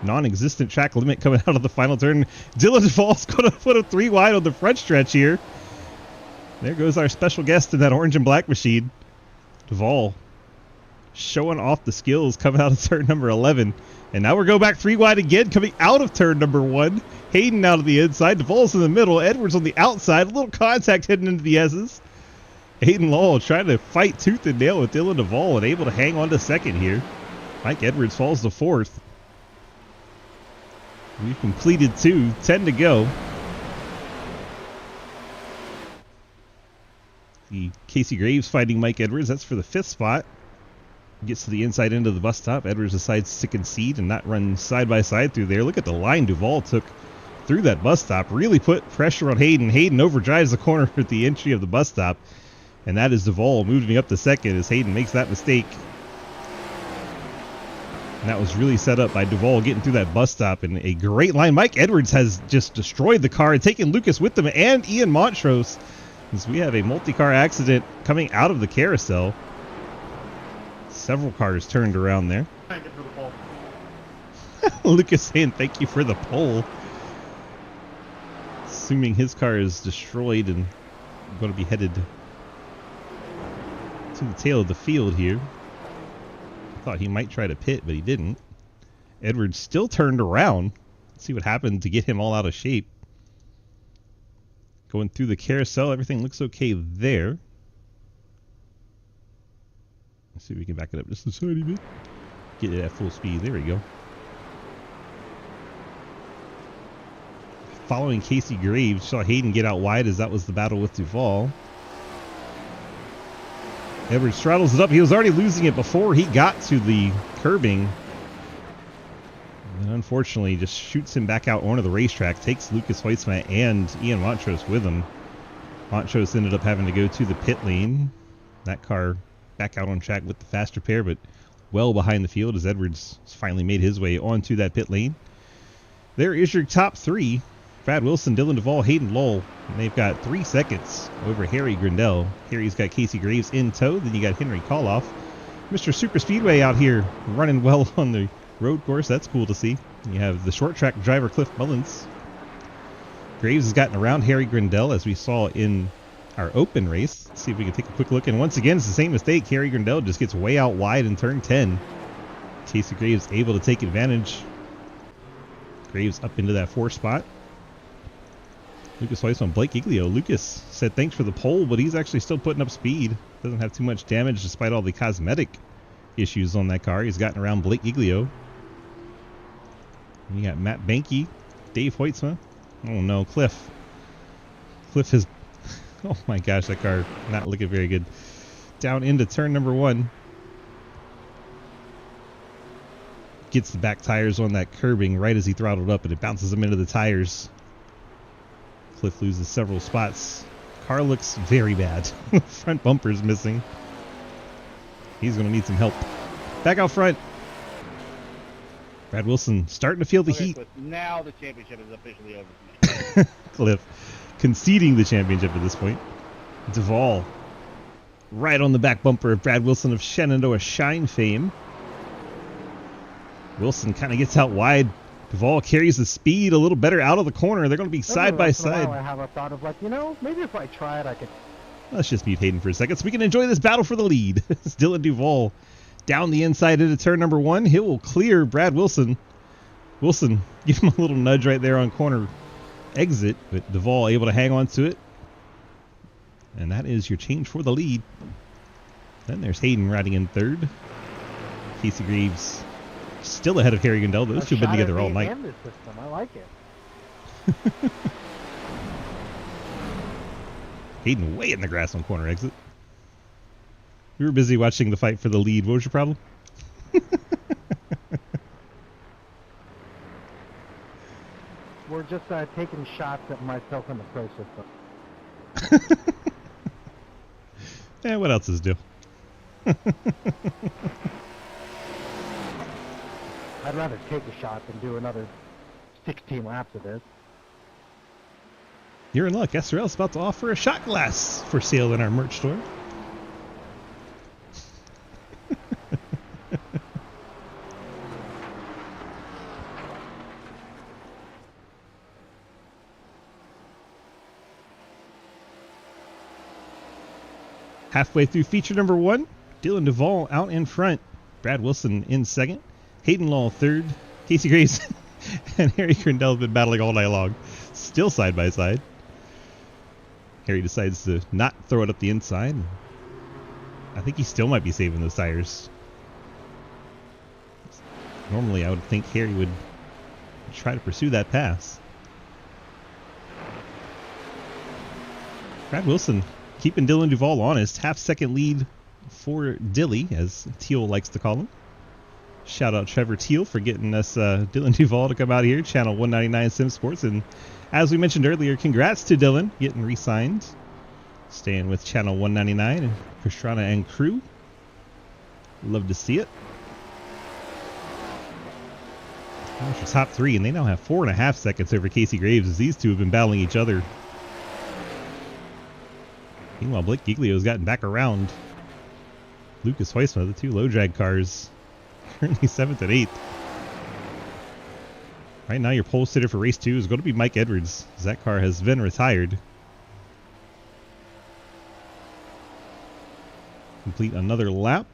non-existent track limit coming out of the final turn. Dylan Duval's going to put a 3 wide on the front stretch here. There goes our special guest in that orange and black machine. Duval showing off the skills coming out of turn number 11. And now we're going back 3 wide again, coming out of turn number 1. Hayden out of the inside. Duval's in the middle. Edwards on the outside. A little contact heading into the S's. Hayden Lowell trying to fight tooth and nail with Dylan Duval and able to hang on to second here. Mike Edwards falls to 4th. We've completed 2. 10 to go. The Casey Graves fighting Mike Edwards. That's for the 5th spot. Gets to the inside end of the bus stop. Edwards decides to concede and not run side by side through there. Look at the line Duval took through that bus stop. Really put pressure on Hayden. Hayden overdrives the corner at the entry of the bus stop. And that is Duval moving up to second as Hayden makes that mistake. And that was really set up by Duval getting through that bus stop, and a great line. Mike Edwards has just destroyed the car and taken Lucas with them, and Ian Montrose, as we have a multi-car accident coming out of the carousel. Several cars turned around there. Lucas saying thank you for the pole. Assuming his car is destroyed and going to be headed to the tail of the field here. Thought he might try to pit, but he didn't. Edwards still turned around. Let's see what happened to get him all out of shape. Going through the carousel, everything looks okay there. Let's see if we can back it up just a tiny bit. Get it at full speed. There we go. Following Casey Graves, saw Hayden get out wide as that was the battle with Duval. Edwards straddles it up. He was already losing it before he got to the curbing. And unfortunately, just shoots him back out onto the racetrack. Takes Lucas Hoytsma and Ian Montrose with him. Montrose ended up having to go to the pit lane. That car back out on track with the faster pair, but well behind the field as Edwards finally made his way onto that pit lane. There is your top three. Brad Wilson, Dylan Duval, Hayden Lowell. And they've got 3 seconds over Harry Grindell. Harry's got Casey Graves in tow. Then you got Henry Koloff. Mr. Super Speedway out here running well on the road course. That's cool to see. You have the short track driver Cliff Mullins. Graves has gotten around Harry Grindell as we saw in our open race. Let's see if we can take a quick look. And once again, it's the same mistake. Harry Grindell just gets way out wide in turn 10. Casey Graves able to take advantage. Graves up into that 4 spot. Lucas Weiss on Blake Giglio. Lucas said thanks for the pole, but he's actually still putting up speed. Doesn't have too much damage despite all the cosmetic issues on that car. He's gotten around Blake Giglio. And you got Matt Banky, Dave Hoytsma. Oh no, Cliff. Cliff has... Oh my gosh, that car not looking very good. Down into turn number 1. Gets the back tires on that curbing right as he throttled up, and it bounces him into the tires. Cliff loses several spots. Car looks very bad. Front bumper's missing. He's going to need some help. Back out front. Brad Wilson starting to feel the heat. So now the championship is officially over for me. Cliff conceding the championship at this point. Duval right on the back bumper of Brad Wilson of Shenandoah Shine fame. Wilson kind of gets out wide. Duval carries the speed a little better out of the corner. They're going to be side by side. I have a thought of like, you know, maybe if I tried, I could. Let's just mute Hayden for a second so we can enjoy this battle for the lead. It's Dylan Duval down the inside into turn number 1. He will clear Brad Wilson. Wilson, give him a little nudge right there on corner exit, but Duval able to hang on to it. And that is your change for the lead. Then there's Hayden riding in third. Casey Graves still ahead of Harry Grindell. Those two have been together all night. I like it. Hayden way in the grass on corner exit. We were busy watching the fight for the lead. What was your problem? We're just taking shots at myself and the pro system. Yeah, what else is due? I'd rather take a shot than do another 16 laps of this. You're in luck. SRL is about to offer a shot glass for sale in our merch store. Halfway through feature number 1, Dylan Duval out in front. Brad Wilson in second. Hayden Law third. Casey Graves and Harry Grindell have been battling all night long. Still side by side. Harry decides to not throw it up the inside. I think he still might be saving those tires. Normally I would think Harry would try to pursue that pass. Brad Wilson keeping Dylan Duval honest. Half-second lead for Dilly, as Teal likes to call him. Shout out Trevor Teal for getting us Dylan Duval to come out here, Channel 199 Sim Sports. And as we mentioned earlier, congrats to Dylan getting re-signed. Staying with Channel 199 and Pastrana and crew. Love to see it. There's your top three, and they now have 4.5 seconds over Casey Graves as these two have been battling each other. Meanwhile, Blake Giglio's gotten back around Lucas Huisma, the two low drag cars, currently 7th and 8th. Right now, your pole sitter for race 2 is going to be Mike Edwards, as that car has been retired. Complete another lap.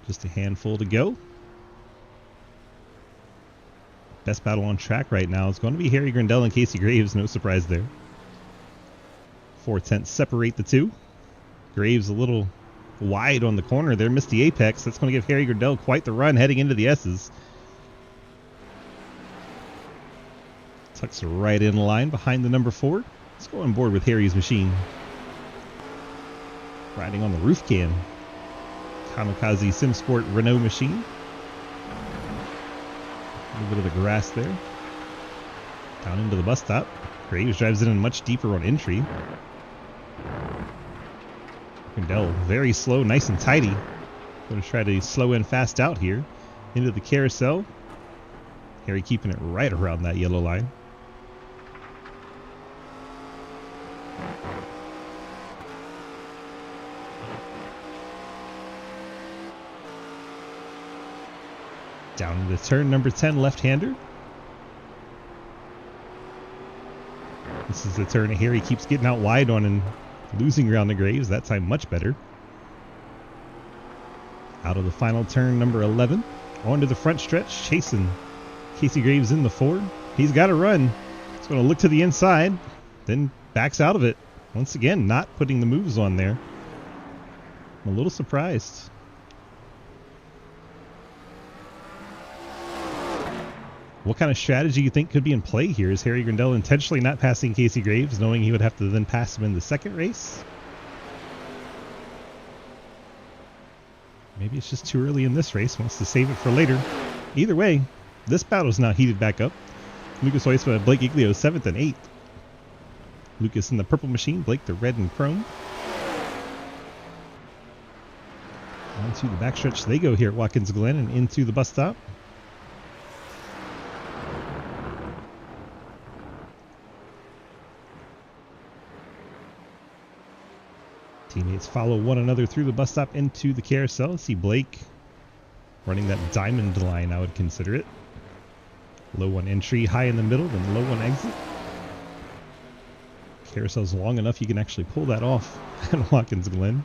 Just a handful to go. Best battle on track right now is going to be Harry Grindell and Casey Graves. No surprise there. 4/10 separate the two. Graves a little wide on the corner there. Missed the apex. That's going to give Harry Grindell quite the run heading into the S's. Tucks right in line behind the number 4. Let's go on board with Harry's machine. Riding on the roof cam. Kamikaze SimSport Renault machine. A little bit of the grass there. Down into the bus stop. Graves drives it in much deeper on entry. Grindell very slow, nice and tidy. Going to try to slow in fast out here. Into the carousel. Harry keeping it right around that yellow line. Down into turn number 10, left-hander. This is the turn here he keeps getting out wide on and losing ground to Graves. That time much better. Out of the final turn, number 11. Onto the front stretch, chasing Casey Graves in the 4. He's got to run. He's going to look to the inside, then backs out of it. Once again, not putting the moves on there. I'm a little surprised. What kind of strategy you think could be in play here? Is Harry Grindell intentionally not passing Casey Graves, knowing he would have to then pass him in the second race? Maybe it's just too early in this race, wants to save it for later. Either way, this battle's now heated back up. Lucas Huisma and Blake Giglio 7th and 8th. Lucas in the purple machine, Blake the red and chrome. Onto the backstretch they go here at Watkins Glen and into the bus stop. Teammates follow one another through the bus stop into the carousel. Let's see Blake running that diamond line, I would consider it. Low on entry, high in the middle, then low on exit. Carousel's long enough you can actually pull that off at Watkins Glen.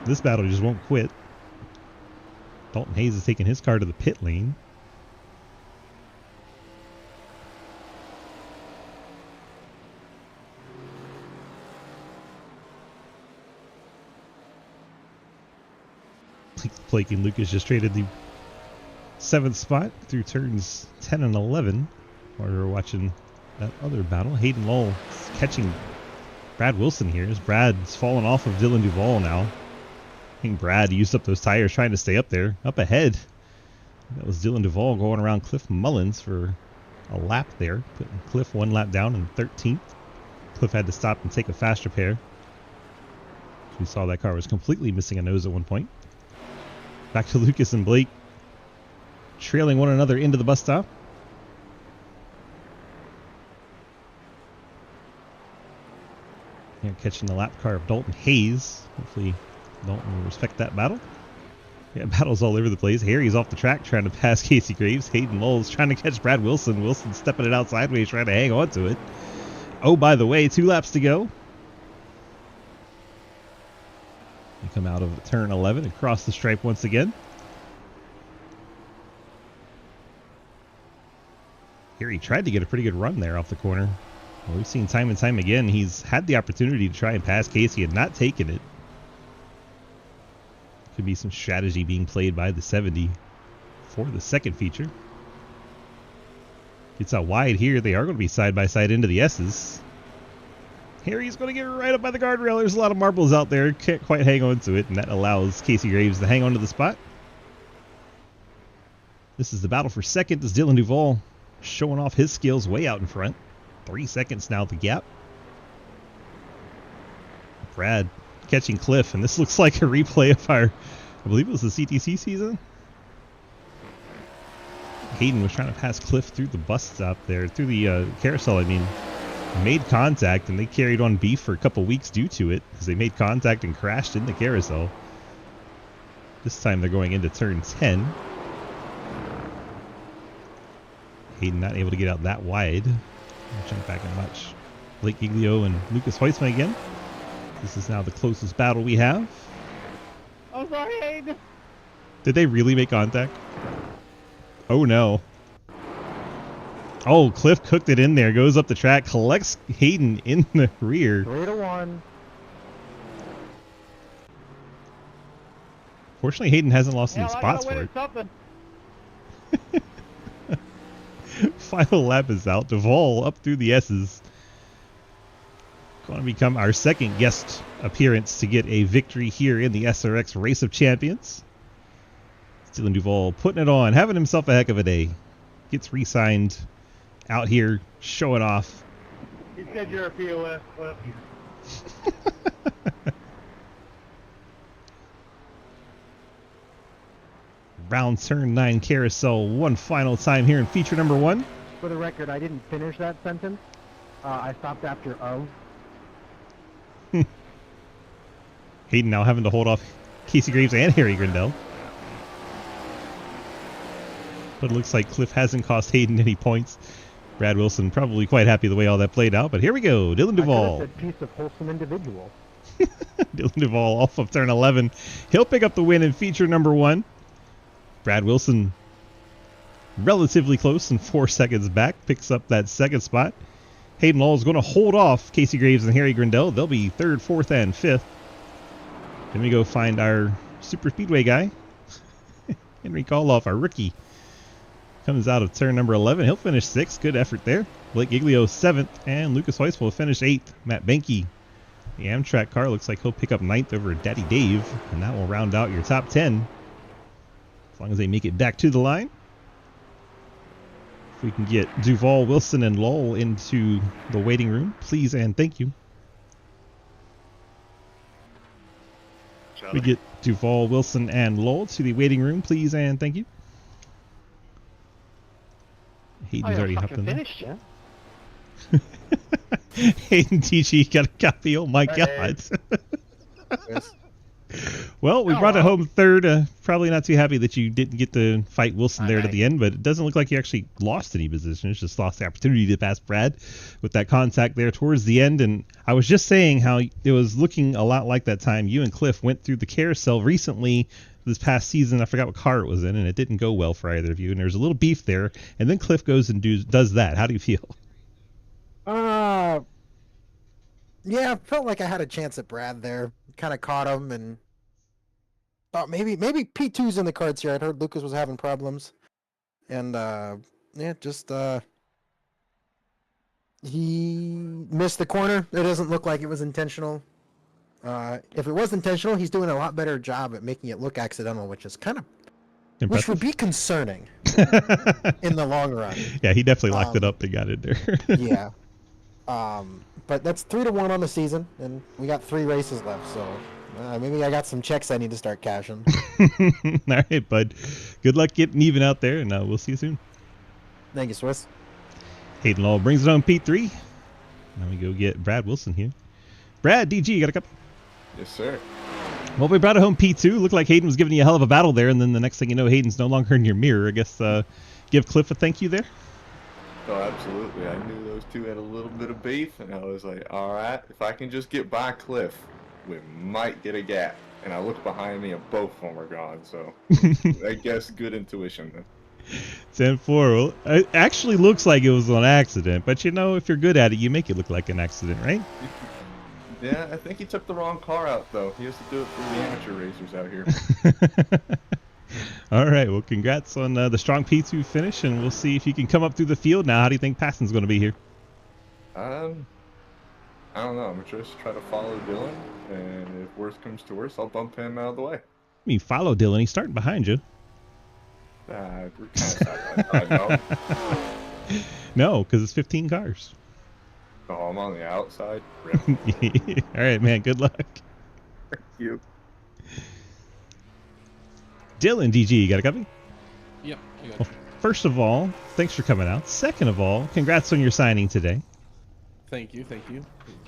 This battle just won't quit. Dalton Hayes is taking his car to the pit lane. Blake and Lucas just traded the 7th spot through turns 10 and 11 while we were watching that other battle. Hayden Lowell catching Brad Wilson here as Brad's fallen off of Dylan Duval now. I think Brad used up those tires trying to stay up there. Up ahead, that was Dylan Duval going around Cliff Mullins for a lap there, putting Cliff one lap down in 13th. Cliff had to stop and take a fast repair. We saw that car was completely missing a nose at one point. Back to Lucas and Blake, trailing one another into the bus stop. Here catching the lap car of Dalton Hayes. Hopefully Dalton will respect that battle. Yeah, battles all over the place. Harry's off the track trying to pass Casey Graves. Hayden Lowell's trying to catch Brad Wilson. Wilson stepping it out sideways, trying to hang on to it. Oh, by the way, 2 laps to go. We come out of turn 11 and cross the stripe once again. Harry tried to get a pretty good run there off the corner. Well, we've seen time and time again he's had the opportunity to try and pass Casey and not taken it. Could be some strategy being played by the 70 for the second feature. Gets out wide here. They are going to be side by side into the S's. Harry's going to get right up by the guardrail. There's a lot of marbles out there. Can't quite hang on to it, and that allows Casey Graves to hang on to the spot. This is the battle for second as Dylan Duval showing off his skills way out in front. 3 seconds now the gap. Brad catching Cliff, and this looks like a replay of our, I believe it was the CTC season. Hayden was trying to pass Cliff through the bus stop there, through the carousel, I mean. Made contact, and they carried on beef for a couple weeks due to it, because they made contact and crashed in the carousel. This time they're going into turn 10. Hayden not able to get out that wide. Jump back and watch Blake Giglio and Lucas Heusman again. This is now the closest battle we have. I'm sorry, Hayden. Did they really make contact? Oh no. Oh, Cliff cooked it in there, goes up the track, collects Hayden in the rear. 3-1. Fortunately, Hayden hasn't lost any Hell, spots I for gotta it. win something. Final lap is out. Duval up through the S's. Going to become our second guest appearance to get a victory here in the SRX Race of Champions. Dylan Duval putting it on, having himself a heck of a day. Gets re-signed out here, showing off. He said you're a POS. Round turn 9 carousel one final time here in feature number 1. For the record, I didn't finish that sentence. I stopped after of. Hayden now having to hold off Casey Graves and Harry Grindell. But it looks like Cliff hasn't cost Hayden any points. Brad Wilson probably quite happy the way all that played out. But here we go. Dylan Duval. I could have said piece of wholesome individual. Dylan Duval off of turn 11. He'll pick up the win in feature number 1. Brad Wilson relatively close and 4 seconds back. Picks up that second spot. Hayden Law is going to hold off Casey Graves and Harry Grindell. They'll be 3rd, 4th, and 5th. Then we go find our super speedway guy. Henry Koloff, our rookie. Comes out of turn number 11. He'll finish 6th. Good effort there. Blake Giglio 7th. And Lucas Heusman will finish 8th. Matt Benke, the Amtrak car, looks like he'll pick up 9th over Daddy Dave. And that will round out your top 10. As long as they make it back to the line. If we can get Duval, Wilson, and Lowell into the waiting room, please and thank you. We get Duval, Wilson, and Lowell to the waiting room, please and thank you. Hayden's already hopped in there. Finished, yeah? Hayden TG got a copy. Oh my god. Well, we brought it home 3rd. Probably not too happy that you didn't get to fight Wilson there to the end, but it doesn't look like you actually lost any positions. Just lost the opportunity to pass Brad with that contact there towards the end. And I was just saying how it was looking a lot like that time you and Cliff went through the carousel recently this past season. I forgot what car it was in, and it didn't go well for either of you. And there's a little beef there. And then Cliff goes and does that. How do you feel? Yeah, I felt like I had a chance at Brad there. Kind of caught him and thought maybe P2's in the cards here. I'd heard Lucas was having problems. And yeah, just he missed the corner. It doesn't look like it was intentional. If it was intentional, he's doing a lot better job at making it look accidental, which is kind of Impressive. which would be concerning in the long run. Yeah, he definitely locked it up and got in there. Yeah. But that's 3-1 on the season, and we got 3 races left, so maybe I got some checks I need to start cashing. All right, bud. Good luck getting even out there, and we'll see you soon. Thank you, Swiss. Hayden Law brings it on P3. Now we go get Brad Wilson here. Brad, DG, you got a couple? Yes, sir. Well, we brought it home P2. Looked like Hayden was giving you a hell of a battle there, and then the next thing you know, Hayden's no longer in your mirror. I guess give Cliff a thank you there. Oh, absolutely. I knew those two had a little bit of beef, and I was like, all right, if I can just get by Cliff, we might get a gap. And I looked behind me, and both of them are gone, so I guess good intuition then. 10-4. Well, it actually looks like it was an accident, but you know, if you're good at it, you make it look like an accident, right? Yeah, I think he took the wrong car out, though. He has to do it for the amateur racers out here. All right, well, congrats on the strong P2 finish, and we'll see if you can come up through the field now. How do you think Passon's going to be here? I don't know. I'm going to just try to follow Dylan, and if worse comes to worse, I'll bump him out of the way. I mean, follow Dylan. He's starting behind you. We're kind of side by side, no? No, because it's 15 cars. Oh, I'm on the outside. All right, man. Good luck. Thank you. Dylan, DG, you got a copy? Yep, I got first of all, thanks for coming out. Second of all, congrats on your signing today. Thank you.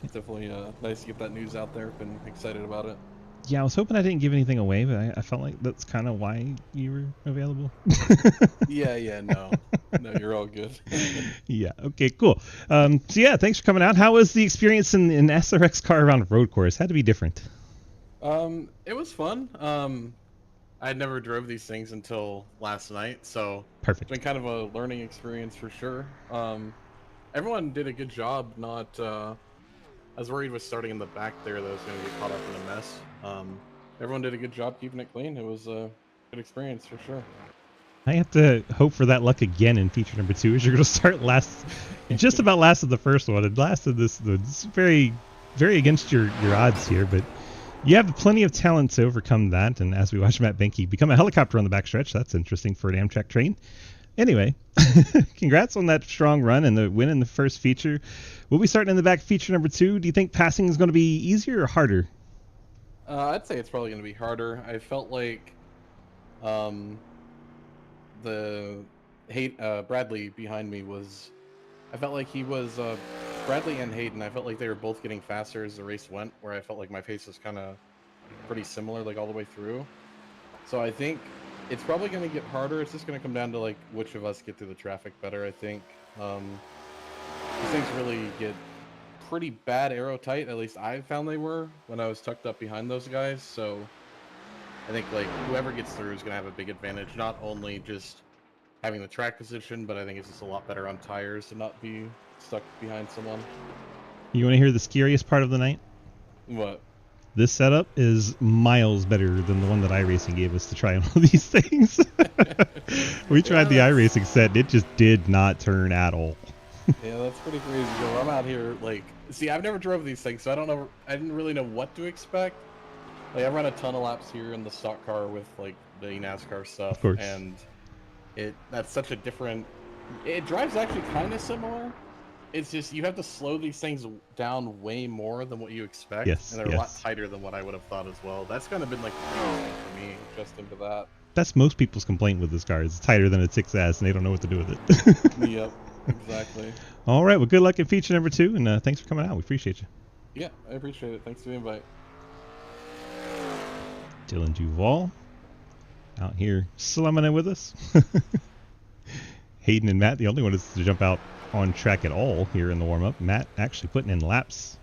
It's definitely nice to get that news out there. Been excited about it. Yeah, I was hoping I didn't give anything away, but I felt like that's kind of why you were available. No, you're all good. Yeah, okay, cool. So yeah, thanks for coming out. How was the experience in an SRX car around a road course? Had to be different. It was fun. I never drove these things until last night, so Perfect. It's been kind of a learning experience for sure. Everyone did a good job. Not, I was worried with starting in the back there that I was going to get caught up in a mess. Everyone did a good job keeping it clean. It was a good experience for sure. I have to hope for that luck again in feature number 2, as you're going to start last, just about last of the first one, and last of this. It's very, very against your odds here, but you have plenty of talent to overcome that. And as we watch Matt Benke become a helicopter on the backstretch, that's interesting for an Amtrak train. Anyway, congrats on that strong run and the win in the first feature. We'll be starting in the back feature number 2. Do you think passing is going to be easier or harder? I'd say it's probably going to be harder. I felt like Bradley behind me was... I felt like he was... Bradley and Hayden, I felt like they were both getting faster as the race went, where I felt like my pace was kind of pretty similar, like all the way through. So I think it's probably going to get harder. It's just going to come down to like which of us get through the traffic better, I think. These things really get pretty bad aero tight, at least I found they were when I was tucked up behind those guys. So I think like whoever gets through is going to have a big advantage, not only just having the track position, but I think it's just a lot better on tires to not be stuck behind someone. You want to hear the scariest part of the night? What? This setup is miles better than the one that iRacing gave us to try on all these things. We tried the iRacing set, and it just did not turn at all. Yeah, that's pretty crazy, Joe. I'm out here, like... See, I've never drove these things, so I don't know... I didn't really know what to expect. Like, I run a ton of laps here in the stock car with, like, the NASCAR stuff. Of course. And that's such a different... It drives actually kind of similar. It's just, you have to slow these things down way more than what you expect. Yes, and they're a lot tighter than what I would have thought as well. That's kind of been, like, the biggest thing for me, adjusting to that. That's most people's complaint with this car. It's tighter than a 6S, and they don't know what to do with it. Yep, exactly. All right, well, good luck in feature number 2, and thanks for coming out. We appreciate you. Yeah, I appreciate it. Thanks for the invite. Dylan Duval out here slumming it with us. Hayden and Matt, the only one is to jump out on track at all here in the warm-up. Matt actually putting in laps.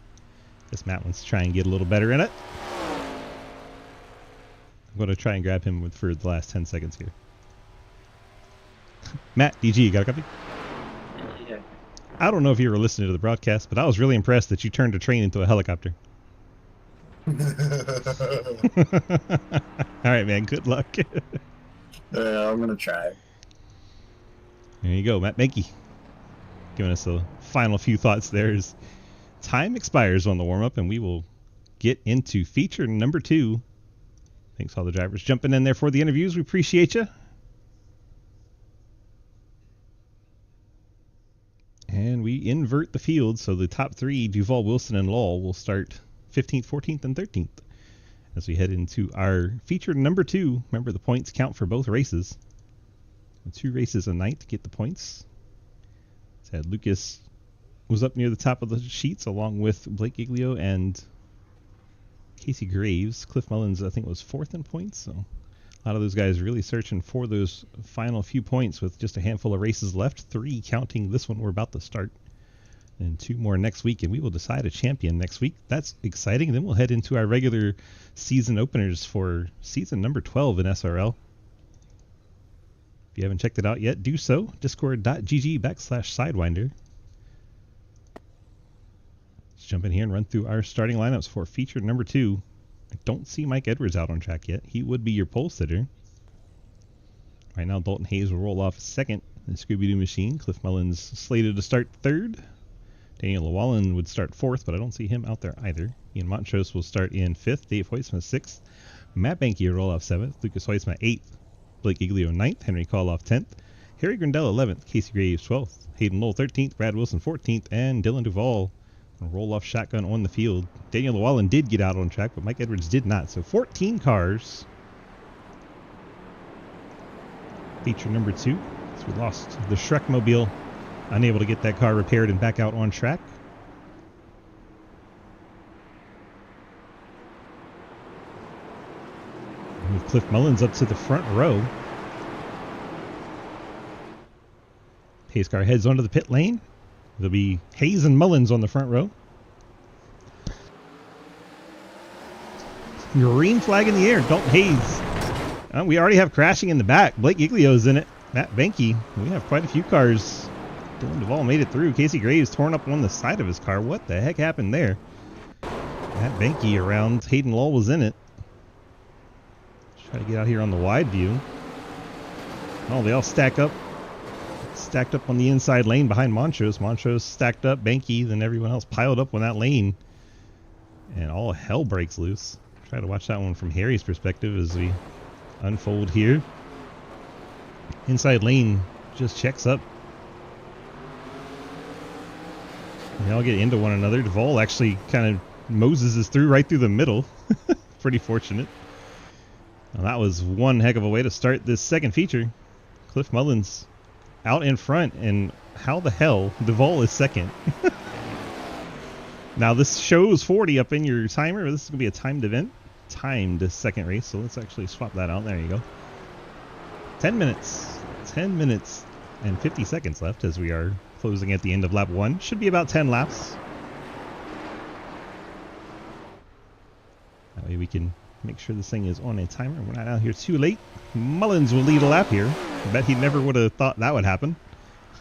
Guess Matt wants to try and get a little better in it. I'm going to try and grab him for the last 10 seconds here. Matt, DG, you got a copy? Yeah. I don't know if you were listening to the broadcast, but I was really impressed that you turned a train into a helicopter. All right, man. Good luck. Yeah, I'm going to try. There you go, Matt Benke. Giving us the final few thoughts there. As time expires on the warm-up, and we will get into feature number 2. Thanks all the drivers jumping in there for the interviews. We appreciate you. And we invert the field, so the top 3, Duval, Wilson, and Lowell, will start 15th, 14th, and 13th as we head into our feature number 2. Remember, the points count for both races. 2 races a night to get the points. Had Lucas was up near the top of the sheets along with Blake Giglio and Casey Graves. Cliff Mullins, I think, was 4th in points. So a lot of those guys really searching for those final few points with just a handful of races left. 3 counting this one we're about to start. And 2 more next week, and we will decide a champion next week. That's exciting. Then we'll head into our regular season openers for season number 12 in SRL. If you haven't checked it out yet, do so. Discord.gg/Sidewinder. Let's jump in here and run through our starting lineups for feature number 2. I don't see Mike Edwards out on track yet. He would be your pole sitter. Right now, Dalton Hayes will roll off 2nd in the Scooby-Doo machine. Cliff Mullins slated to start 3rd. Daniel Llewellyn would start 4th, but I don't see him out there either. Ian Montrose will start in 5th. Dave Hoisma 6th. Matt Benke will roll off 7th. Lucas Hoisma 8th. Blake Giglio 9th, Henry Koloff 10th, Harry Grindell 11th, Casey Graves 12th, Hayden Lowell 13th, Brad Wilson 14th, and Dylan Duval roll off shotgun on the field. Daniel Llewellyn did get out on track, but Mike Edwards did not. So 14 cars. Feature number 2. So we lost the Shrek Mobile, unable to get that car repaired and back out on track. Move Cliff Mullins up to the front row. Pace car heads onto the pit lane. There'll be Hayes and Mullins on the front row. Green flag in the air. Dalton Hayes. We already have crashing in the back. Blake Giglio's in it. Matt Benke. We have quite a few cars. Dylan Duval made it through. Casey Graves torn up on the side of his car. What the heck happened there? Matt Benke around. Hayden Lull was in it. Try to get out here on the wide view. Oh, they all stack up. Stacked up on the inside lane behind Montrose. Montrose stacked up. Benke, then everyone else piled up on that lane. And all hell breaks loose. Try to watch that one from Harry's perspective as we unfold here. Inside lane just checks up. They all get into one another. Duval actually kind of Moses through right through the middle. Pretty fortunate. Well, that was one heck of a way to start this second feature. Cliff Mullins out in front, and how the hell Duval is second? Now this shows 40 up in your timer, but this is going to be a timed event. Timed second race, so let's actually swap that out. There you go. 10 minutes. 10 minutes and 50 seconds left as we are closing at the end of lap 1. Should be about 10 laps. That way we can make sure this thing is on a timer. We're not out here too late. Mullins will lead a lap here. I bet he never would have thought that would happen.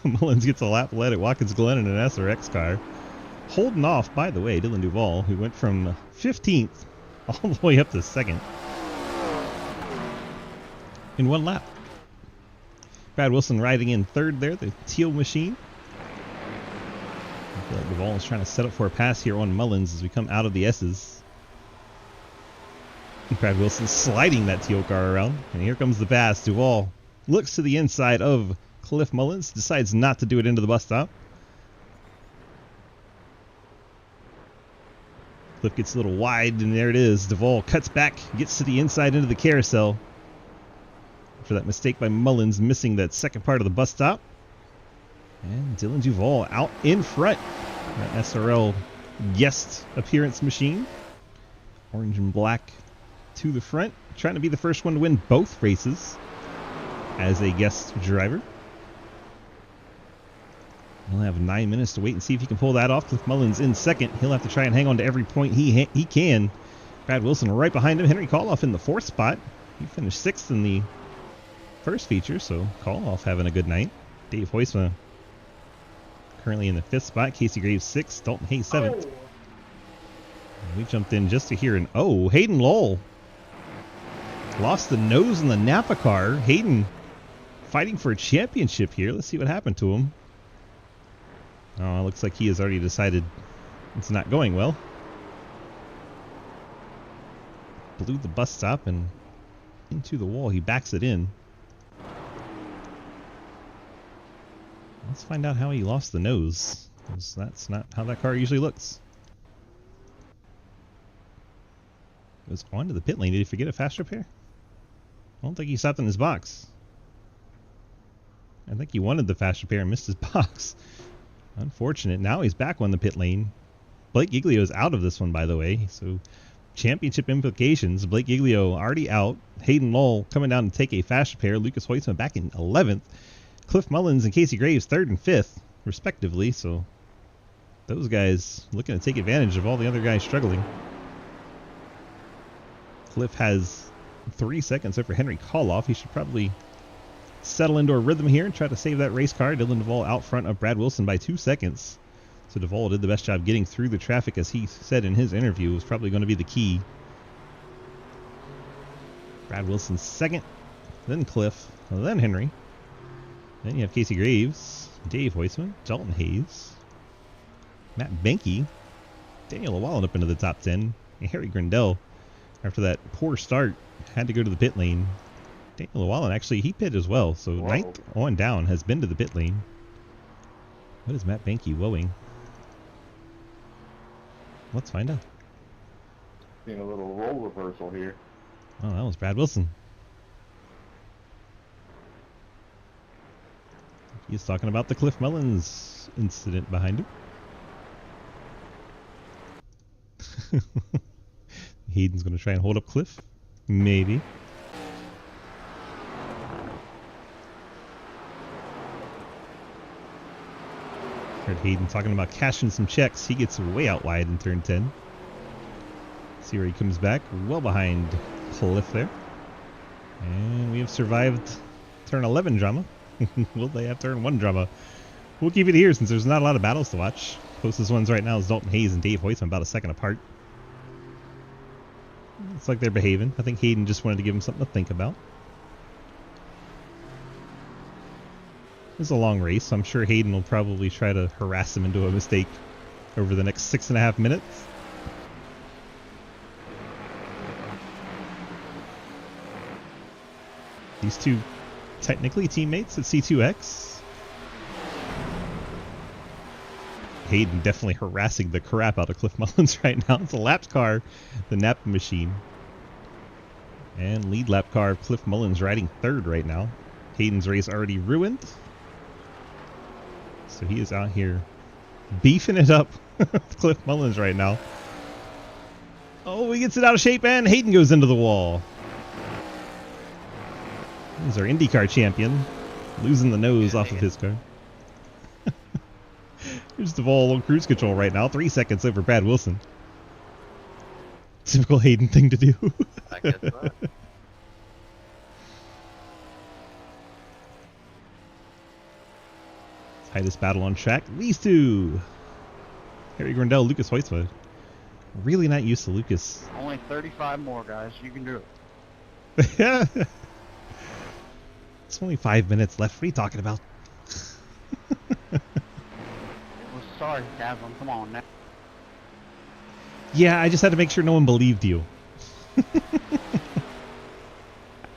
Mullins gets a lap led at Watkins Glen in an SRX car. Holding off, by the way, Dylan Duval, who went from 15th all the way up to 2nd in one lap. Brad Wilson riding in 3rd there, the teal machine. I feel like Duval is trying to set up for a pass here on Mullins as we come out of the S's. Brad Wilson sliding that teal car around, and here comes the pass. Duval looks to the inside of Cliff Mullins, decides not to do it into the bus stop. Cliff gets a little wide, and there it is. Duval cuts back, gets to the inside into the carousel. After that mistake by Mullins, missing that second part of the bus stop. And Dylan Duval out in front. That SRL guest appearance machine. Orange and black to the front. Trying to be the first one to win both races as a guest driver. He'll have 9 minutes to wait and see if he can pull that off. Cliff Mullins in 2nd. He'll have to try and hang on to every point he can. Brad Wilson right behind him. Henry Koloff in the 4th spot. He finished 6th in the first feature, so Koloff having a good night. Dave Huisma currently in the 5th spot. Casey Graves 6th. Dalton Hayes 7th. We jumped in just to hear an Hayden Lull lost the nose in the Napa car. Hayden fighting for a championship here. Let's see what happened to him. Oh, it looks like he has already decided it's not going well. Blew the bus stop and into the wall. He backs it in. Let's find out how he lost the nose, because that's not how that car usually looks. It was onto the pit lane. Did he forget a fast repair? I don't think he stopped in his box. I think he wanted the fast repair and missed his box. Unfortunate. Now he's back on the pit lane. Blake Giglio is out of this one, by the way. So championship implications. Blake Giglio already out. Hayden Lull coming down to take a fast repair. Lucas Hoytsman back in 11th. Cliff Mullins and Casey Graves 3rd and 5th, respectively. So those guys looking to take advantage of all the other guys struggling. Cliff has 3 seconds over Henry Koloff. He should probably settle into a rhythm here and try to save that race car. Dylan Duval out front of Brad Wilson by 2 seconds. So Duval did the best job getting through the traffic, as he said in his interview, was probably going to be the key. Brad Wilson 2nd, then Cliff, then Henry. Then you have Casey Graves, Dave Huisman, Dalton Hayes, Matt Benke, Daniel Llewellyn up into the top 10, and Harry Grindell, after that poor start, had to go to the pit lane. Daniel Llewellyn, actually, he pitted as well, so 9th on down has been to the pit lane. What is Matt Benke woeing? Let's find out. Seeing a little role reversal here. Oh, that was Brad Wilson. He's talking about the Cliff Mullins incident behind him. Hayden's going to try and hold up Cliff. Maybe. Heard Hayden talking about cashing some checks. He gets way out wide in turn 10. See where he comes back. Well behind Cliff there. And we have survived turn 11 drama. Will they have turn 1 drama? We'll keep it here since there's not a lot of battles to watch. Closest ones right now is Dalton Hayes and Dave Hoytman, about a second apart. It's like they're behaving. I think Hayden just wanted to give him something to think about. It's a long race, so I'm sure Hayden will probably try to harass him into a mistake over the next 6.5 minutes. These two technically teammates at C2X. Hayden definitely harassing the crap out of Cliff Mullins right now. It's a lap car, the Napa machine. And lead lap car of Cliff Mullins riding third right now. Hayden's race already ruined. So he is out here beefing it up with Cliff Mullins right now. Oh, he gets it out of shape and Hayden goes into the wall. He's our IndyCar champion, losing the nose off of his car. Here's Duval on cruise control right now, 3 seconds over Brad Wilson. Typical Hayden thing to do. I guess that. Tightest battle on track. These two. Harry Grindell, Lucas Hoytsma. Really not used to Lucas. Only 35 more, guys. You can do it. Yeah. It's only 5 minutes left. What are you talking about? Well, sorry, Davlin. Come on now. Yeah, I just had to make sure no one believed you.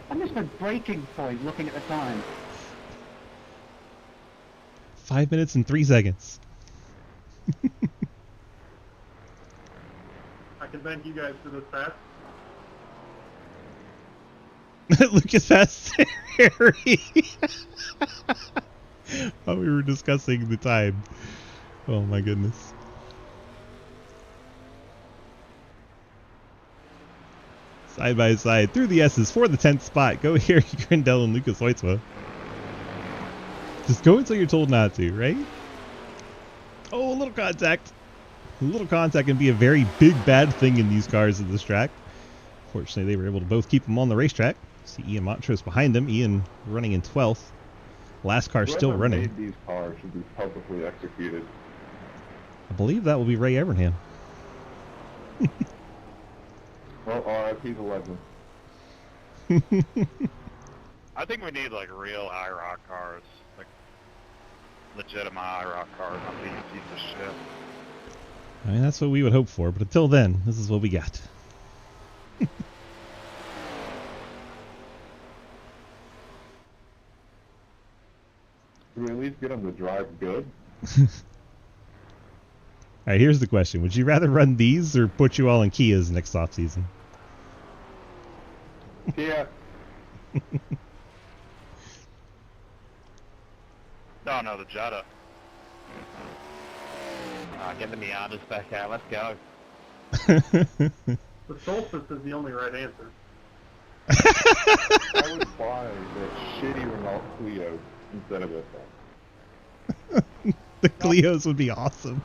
I missed a breaking point looking at the time. 5 minutes and 3 seconds. I can thank you guys for this pass. Lucas passed Harry. While we were discussing the time. Oh my goodness. Side by side through the S's for the 10th spot. Go Harry Grindell and Lucas Hoytsma. Just go until you're told not to, right? Oh, a little contact. A little contact can be a very big bad thing in these cars at this track. Fortunately, they were able to both keep them on the racetrack. See Ian Montrose behind them. Ian running in 12th. Last car still running. Made these cars should be publicly executed. I believe that will be Ray Evernham. Well, RIP the legend. I think we need like real IROC cars, like legitimate IROC cars, not these piece of shit. I mean, that's what we would hope for, but until then, this is what we got. Can we at least get them to drive good? Alright, here's the question. Would you rather run these or put you all in Kias next offseason? Yeah. No, the Jetta. Get the Miatas back out. Let's go. The Solstice is the only right answer. I would buy the shitty Renault Clio instead of this one. The Clios would be awesome.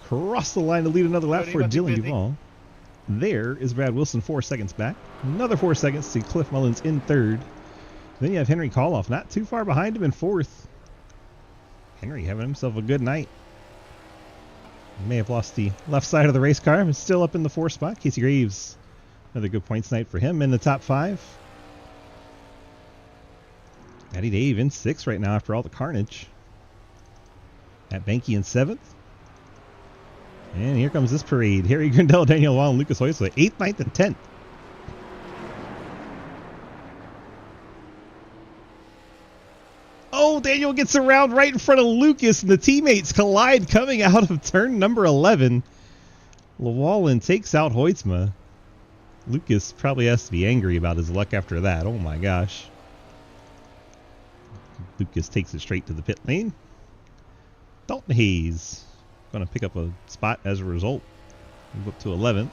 Cross the line to lead another lap for Dylan Duval. There is Brad Wilson 4 seconds back. Another 4 seconds to Cliff Mullins in third. Then you have Henry Koloff not too far behind him in fourth. Henry having himself a good night. He may have lost the left side of the race car, but still up in the 4th spot. Casey Graves, another good points night for him in the top 5. Matty Dave in 6th right now after all the carnage. Matt Banky in 7th. And here comes this parade. Harry Grindell, Daniel Wall, and Lucas Hoytsma, 8th, 9th, and 10th. Oh, Daniel gets around right in front of Lucas, and the teammates collide coming out of turn number 11. Llewellyn takes out Hoytsma. Lucas probably has to be angry about his luck after that. Oh my gosh. Lucas takes it straight to the pit lane. Dalton Hayes going to pick up a spot as a result. Move up to 11th.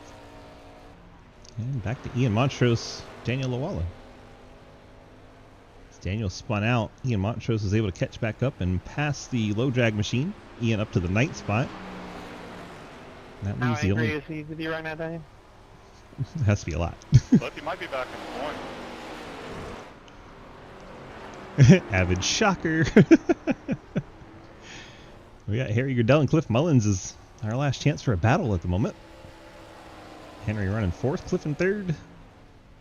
And back to Ian Montrose, Daniel Llewellyn. As Daniel spun out, Ian Montrose was able to catch back up and pass the low drag machine. Ian up to the 9th spot. That How leaves the angry only... is he with you right now, Daniel? It has to be a lot. Look, he might be back in point. Avid shocker. We got Harry Goodell and Cliff Mullins is our last chance for a battle at the moment. Henry running 4th, Cliff in 3rd.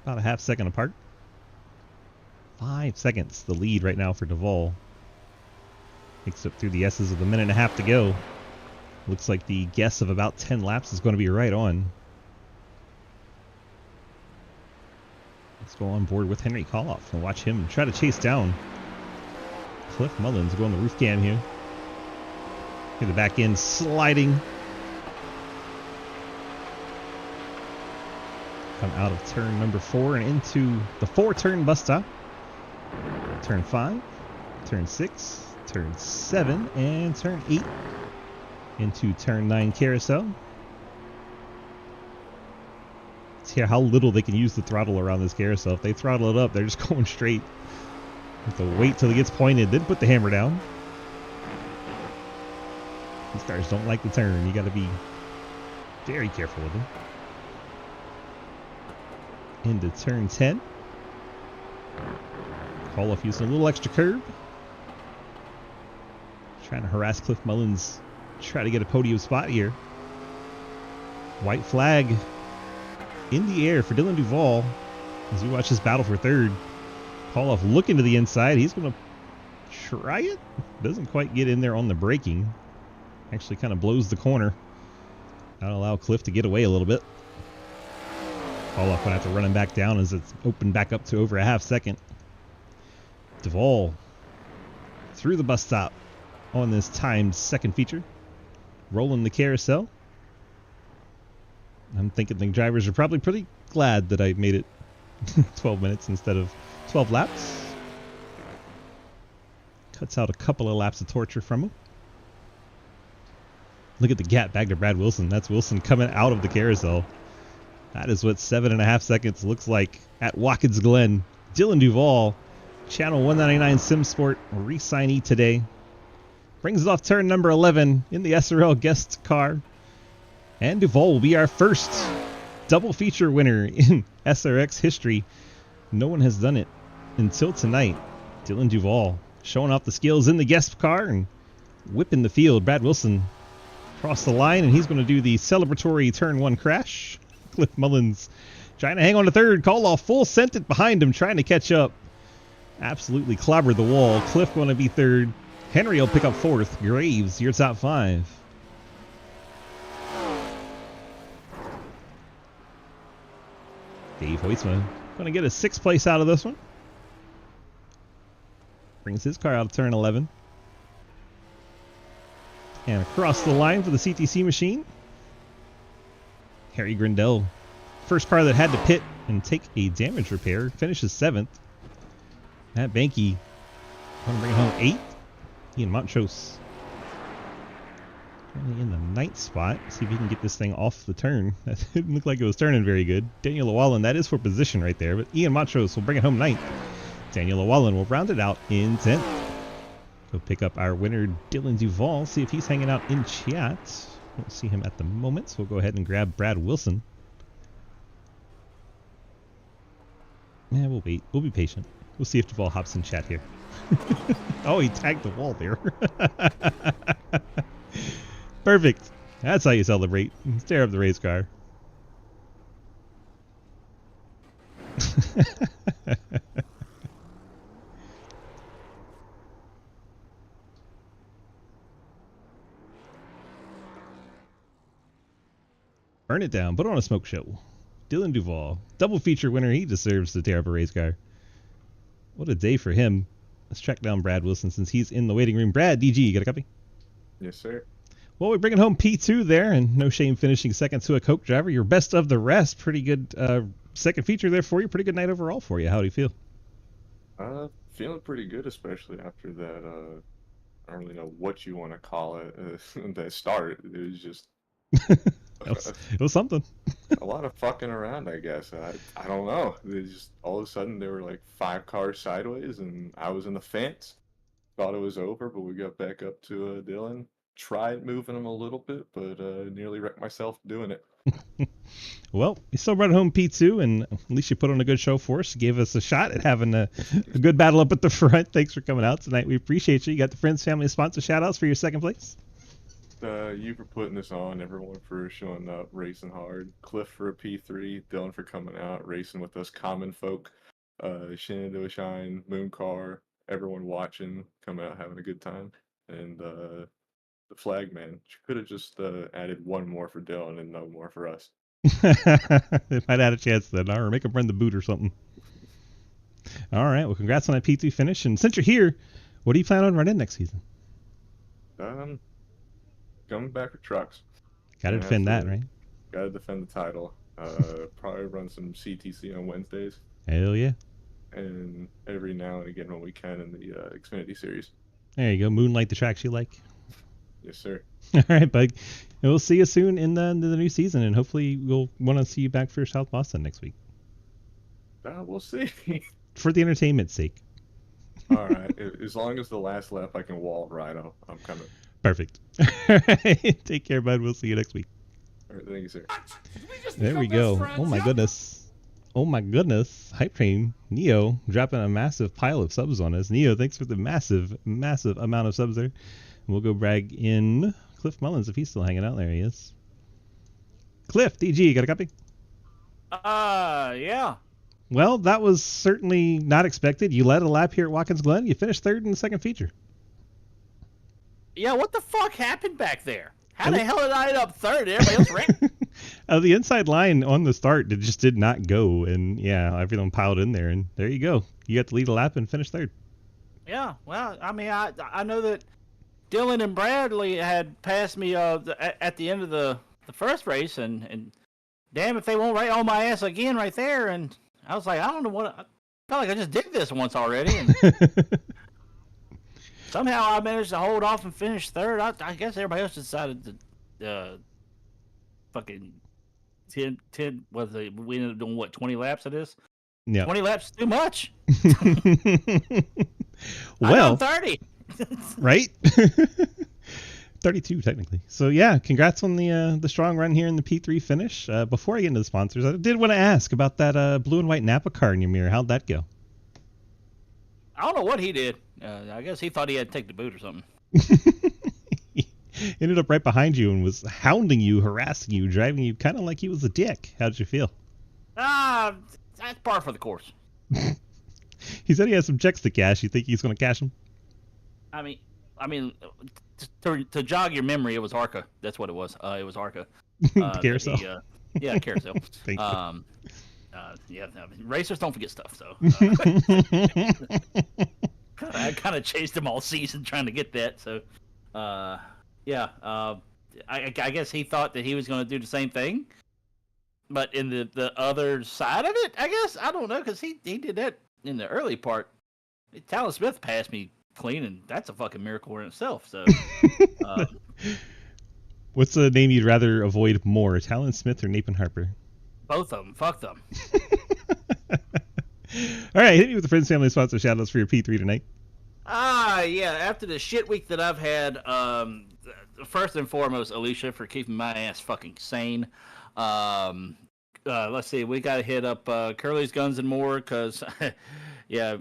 About a half second apart. 5 seconds the lead right now for Duval. Picks up through the S's with a minute and a half to go. Looks like the guess of about 10 laps is going to be right on. Let's go on board with Henry Koloff and watch him try to chase down Cliff Mullins. Go on the roof cam here. Get the back end sliding. Come out of turn number 4 and into the 4-turn bus stop. Turn 5, turn 6, turn 7, and turn 8. Into turn 9 carousel. See how little they can use the throttle around this carousel. If they throttle it up, they're just going straight. Have to wait till it gets pointed, then put the hammer down. These cars don't like the turn. You got to be very careful with them. Into turn 10. Koloff using a little extra curb. Trying to harass Cliff Mullins. Try to get a podium spot here. White flag in the air for Dylan Duval as we watch this battle for 3rd. Koloff looking to the inside. He's going to try it. Doesn't quite get in there on the braking. Actually kind of blows the corner. That'll allow Cliff to get away a little bit. Koloff going to have to run him back down as it's opened back up to over a half second. Duval through the bus stop on this timed second feature. Rolling the carousel. I'm thinking the drivers are probably pretty glad that I made it 12 minutes instead of 12 laps. Cuts out a couple of laps of torture from him. Look at the gap back to Brad Wilson. That's Wilson coming out of the carousel. That is what 7.5 seconds looks like at Watkins Glen. Dylan Duval, Channel 199 Sim Sport re-signee today. Brings it off turn number 11 in the SRL guest car. And Duval will be our first double feature winner in SRX history. No one has done it until tonight. Dylan Duval showing off the skills in the guest car and whipping the field. Brad Wilson across the line, and he's going to do the celebratory turn 1 crash. Cliff Mullins trying to hang on to 3rd. Koloff full sent it behind him, trying to catch up. Absolutely clobbered the wall. Cliff going to be 3rd. Henry will pick up 4th. Graves, your top 5. Dave Hoytsma going to get a 6th place out of this one. Brings his car out of turn 11. And across the line for the CTC machine. Harry Grindell, first car that had to pit and take a damage repair, finishes 7th. Matt Banky going to bring home 8th. Ian Montrose only in the 9th spot. See if he can get this thing off the turn. That didn't look like it was turning very good. Daniel Llewellyn, that is for position right there, but Ian Montrose will bring it home 9th. Daniel Llewellyn will round it out in 10th. Go pick up our winner, Dylan Duval. See if he's hanging out in chat. Don't see him at the moment, so we'll go ahead and grab Brad Wilson. Yeah, we'll wait. We'll be patient. We'll see if Duval hops in chat here. Oh, he tagged the wall there. Perfect. That's how you celebrate. Stare up the race car. Burn it down. Put on a smoke show. Dylan Duval. Double feature winner. He deserves to tear up a race car. What a day for him. Let's track down Brad Wilson since he's in the waiting room. Brad, DG, you got a copy? Yes, sir. Well, we're bringing home P2 there, and no shame finishing second to a Coke driver. Your best of the rest. Pretty good second feature there for you. Pretty good night overall for you. How do you feel? Feeling pretty good, especially after that. I don't really know what you want to call it. That start. It was just. It was something. A lot of fucking around, I guess. I don't know. They just all of a sudden there were like 5 cars sideways, and I was in the fence. Thought it was over, but we got back up to Dylan. Tried moving him a little bit, but nearly wrecked myself doing it. Well, you still brought home P2, and at least you put on a good show for us. You gave us a shot at having a good battle up at the front. Thanks for coming out tonight. We appreciate you. You got the friends, family, and sponsor shout-outs for your second place? You for putting this on, everyone for showing up, racing hard. Cliff for a P3, Dylan for coming out, racing with us common folk. Shenandoah Shine, Moon Car, everyone watching, coming out having a good time. And the flag man could have just added one more for Dylan and no more for us. They might have had a chance then, or make him run the boot or something. All right, well, congrats on that P3 finish. And since you're here, what do you plan on running next season? Coming back with trucks. Got to defend that, right? Got to defend the title. Probably run some CTC on Wednesdays. Hell yeah. And every now and again when we can in the Xfinity Series. There you go. Moonlight the tracks you like. Yes, sir. All right, bud. And we'll see you soon in the new season, and hopefully we'll want to see you back for South Boston next week. We'll see. For the entertainment's sake. All right. As long as the last lap I can wall ride, I'm coming. Perfect. All right. Take care, bud. We'll see you next week. All right. Thank you, sir. There we go. Oh, my goodness. Oh, my goodness. Hype Train. Neo dropping a massive pile of subs on us. Neo, thanks for the massive, massive amount of subs there. And we'll go brag in Cliff Mullins if he's still hanging out. There he is. Cliff, DG, got a copy? Yeah. Well, that was certainly not expected. You led a lap here at Watkins Glen. You finished third in the second feature. Yeah, what the fuck happened back there? How the hell did I end up third? Everybody else ran. The inside line on the start, it just did not go. And yeah, everyone piled in there. And there you go. You got to lead a lap and finish third. Yeah, well, I mean, I know that Dylan and Bradley had passed me at the end of the first race. And damn if they won't right on my ass again right there. And I was like, I don't know what. I felt like I just did this once already. And somehow I managed to hold off and finish third. I guess everybody else decided to fucking 10 was we ended up doing what, 20 laps of this? Yeah. 20 laps is too much. Well, I'm 30. Right? 32 technically. So yeah, congrats on the strong run here in the P3 finish. Before I get into the sponsors, I did want to ask about that blue and white Napa car in your mirror. How'd that go? I don't know what he did. I guess he thought he had to take the boot or something. He ended up right behind you and was hounding you, harassing you, driving you kind of like he was a dick. How did you feel? That's par for the course. He said he has some checks to cash. You think he's going to cash them? I mean, to jog your memory, it was ARCA. That's what it was. It was ARCA. Carousel. Yeah, carousel. Thank you. Yeah, racers don't forget stuff. So I kind of chased him all season trying to get that. So yeah, I guess he thought that he was going to do the same thing, but in the other side of it, I guess I don't know, because he did that in the early part. Talon Smith passed me clean, and that's a fucking miracle in itself. So, what's the name you'd rather avoid more, Talon Smith or Nathan Harper? Both of them. Fuck them. All right, hit me with the friends, family, sponsor shoutouts for your P3 tonight. Yeah. After the shit week that I've had, first and foremost, Alicia, for keeping my ass fucking sane. Let's see, we got to hit up Curly's Guns and More, because yeah,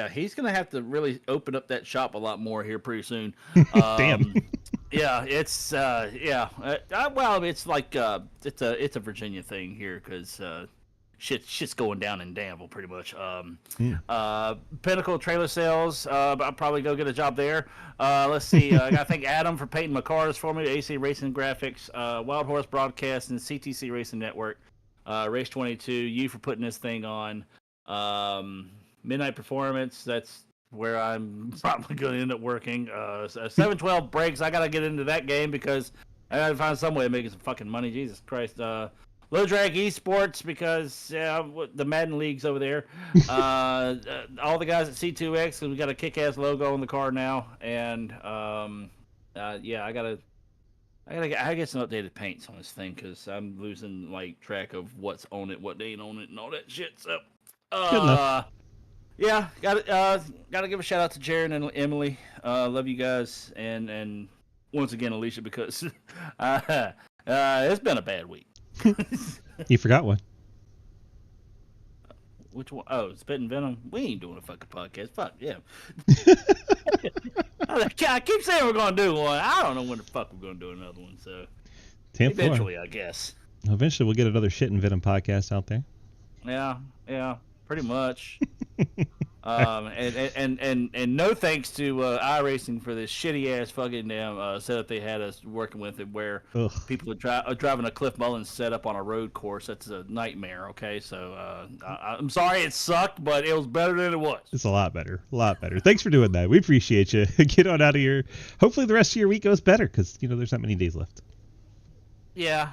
he's gonna have to really open up that shop a lot more here pretty soon. Damn. Yeah, it's well, it's like it's a Virginia thing here, because shit's going down in Danville pretty much. Pinnacle Trailer Sales, I'll probably go get a job there. Let's see, I gotta thank Adam for painting my cars for me. AC Racing Graphics, Wild Horse Broadcast, and CTC Racing Network. Race 22, you for putting this thing on. Midnight Performance, that's where I'm probably going to end up working. 712 breaks. I got to get into that game because I got to find some way of making some fucking money. Jesus Christ. Low drag esports because the Madden leagues over there. All the guys at C2X because we got a kick-ass logo on the car now, and yeah, I gotta get some updated paints on this thing because I'm losing like track of what's on it, what ain't on it, and all that shit. So, Good enough. yeah, gotta give a shout out to Jared and Emily. Love you guys, and once again Alicia because it's been a bad week. You forgot one. Which one? Oh, Spitting Venom. We ain't doing a fucking podcast. Fuck yeah. I keep saying we're gonna do one. I don't know when the fuck we're gonna do another one. So eventually, I guess. Eventually, we'll get another Shit and Venom podcast out there. Yeah, pretty much. And no thanks to iRacing for this shitty ass fucking damn setup they had us working with it, where people are driving a Cliff Mullins setup on a road course. That's a nightmare. Okay, so I'm sorry it sucked, but it was better than it was. It's a lot better. Thanks for doing that. We appreciate you. Get on out of here. Hopefully the rest of your week goes better because there's not many days left. Yeah.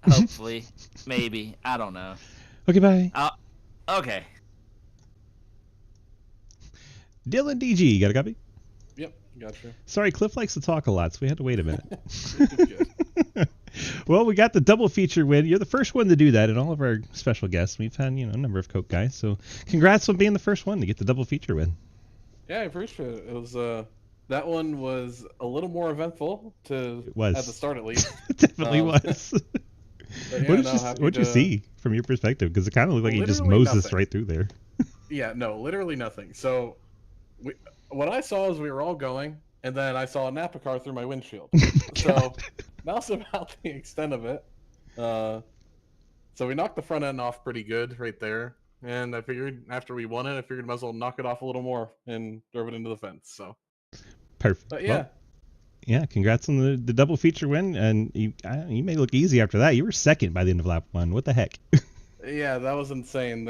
Hopefully, maybe. I don't know. Okay, bye. Okay. Dylan DG, got a copy? Yep, gotcha. Sorry, Cliff likes to talk a lot, so we had to wait a minute. Well, we got the double feature win. You're the first one to do that, and all of our special guests. We've had, a number of Coke guys, so congrats on being the first one to get the double feature win. Yeah, I appreciate it. It was that one was a little more eventful It was. at the start at least. It definitely was. Yeah, What'd you see from your perspective? Because it kind of looked like you just Moses right through there. Yeah, no, literally nothing. So what I saw is we were all going, and then I saw a Napa car through my windshield. So that's about the extent of it. So we knocked the front end off pretty good right there, and I figured after we won it, I might as well knock it off a little more and drove it into the fence. So perfect. But yeah. Well, yeah, congrats on the double feature win, and you may look easy after that. You were second by the end of lap 1. What the heck? Yeah, that was insane.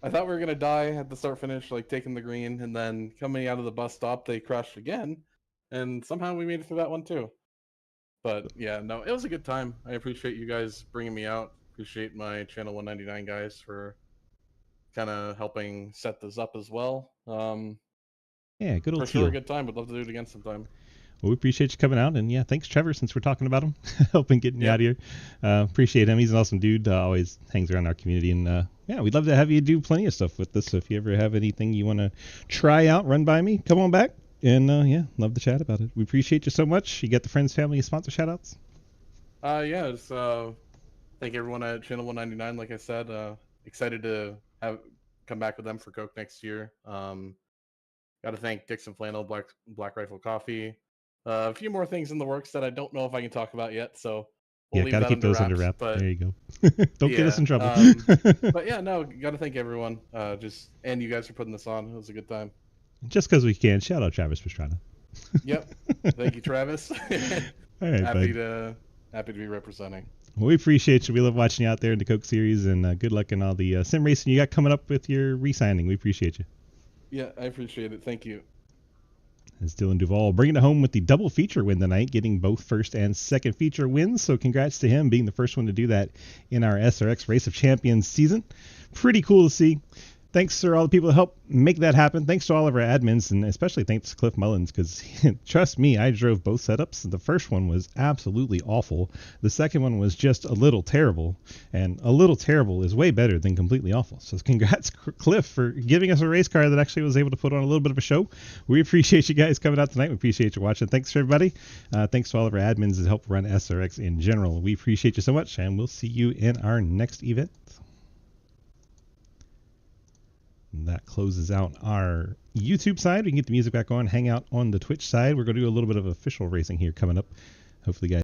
I thought we were gonna die at the start finish, like taking the green, and then coming out of the bus stop, they crashed again, and somehow we made it through that one too. But yeah, no, it was a good time. I appreciate you guys bringing me out. Appreciate my Channel 199 guys for kind of helping set this up as well. Yeah, good old For sure, Teal. a good time. Would love to do it again sometime. Well, we appreciate you coming out, and yeah, thanks Trevor, since we're talking about him, helping getting you out of here. Appreciate him. He's an awesome dude. Always hangs around our community, and yeah, we'd love to have you do plenty of stuff with us. So if you ever have anything you want to try out, run by me, come on back, and yeah, love to chat about it. We appreciate you so much. You got the friends, family, sponsor shout-outs? Yeah, just thank everyone at Channel 199. Like I said, excited to come back with them for Coke next year. Got to thank Dixon Flannel, Black Rifle Coffee. A few more things in the works that I don't know if I can talk about yet, so we'll leave gotta that keep those under wrap. But, there you go. Don't get us in trouble. But yeah, no, got to thank everyone. And you guys for putting this on. It was a good time. Just because we can, shout out Travis Pastrana. Yep. Thank you, Travis. All right, happy bud. to be representing. Well, we appreciate you. We love watching you out there in the Coke series, and good luck in all the sim racing you got coming up with your re-signing. We appreciate you. Yeah, I appreciate it. Thank you. As Dylan Duval bringing it home with the double feature win tonight, getting both first and second feature wins. So congrats to him being the first one to do that in our SRX Race of Champions season. Pretty cool to see. Thanks to all the people that helped make that happen. Thanks to all of our admins, and especially thanks to Cliff Mullins, because trust me, I drove both setups. The first one was absolutely awful. The second one was just a little terrible, and a little terrible is way better than completely awful. So congrats, Cliff, for giving us a race car that actually was able to put on a little bit of a show. We appreciate you guys coming out tonight. We appreciate you watching. Thanks to everybody. Thanks to all of our admins that help run SRX in general. We appreciate you so much, and we'll see you in our next event. And that closes out our YouTube side. We can get the music back on, hang out on the Twitch side. We're going to do a little bit of official racing here coming up. Hopefully, guys.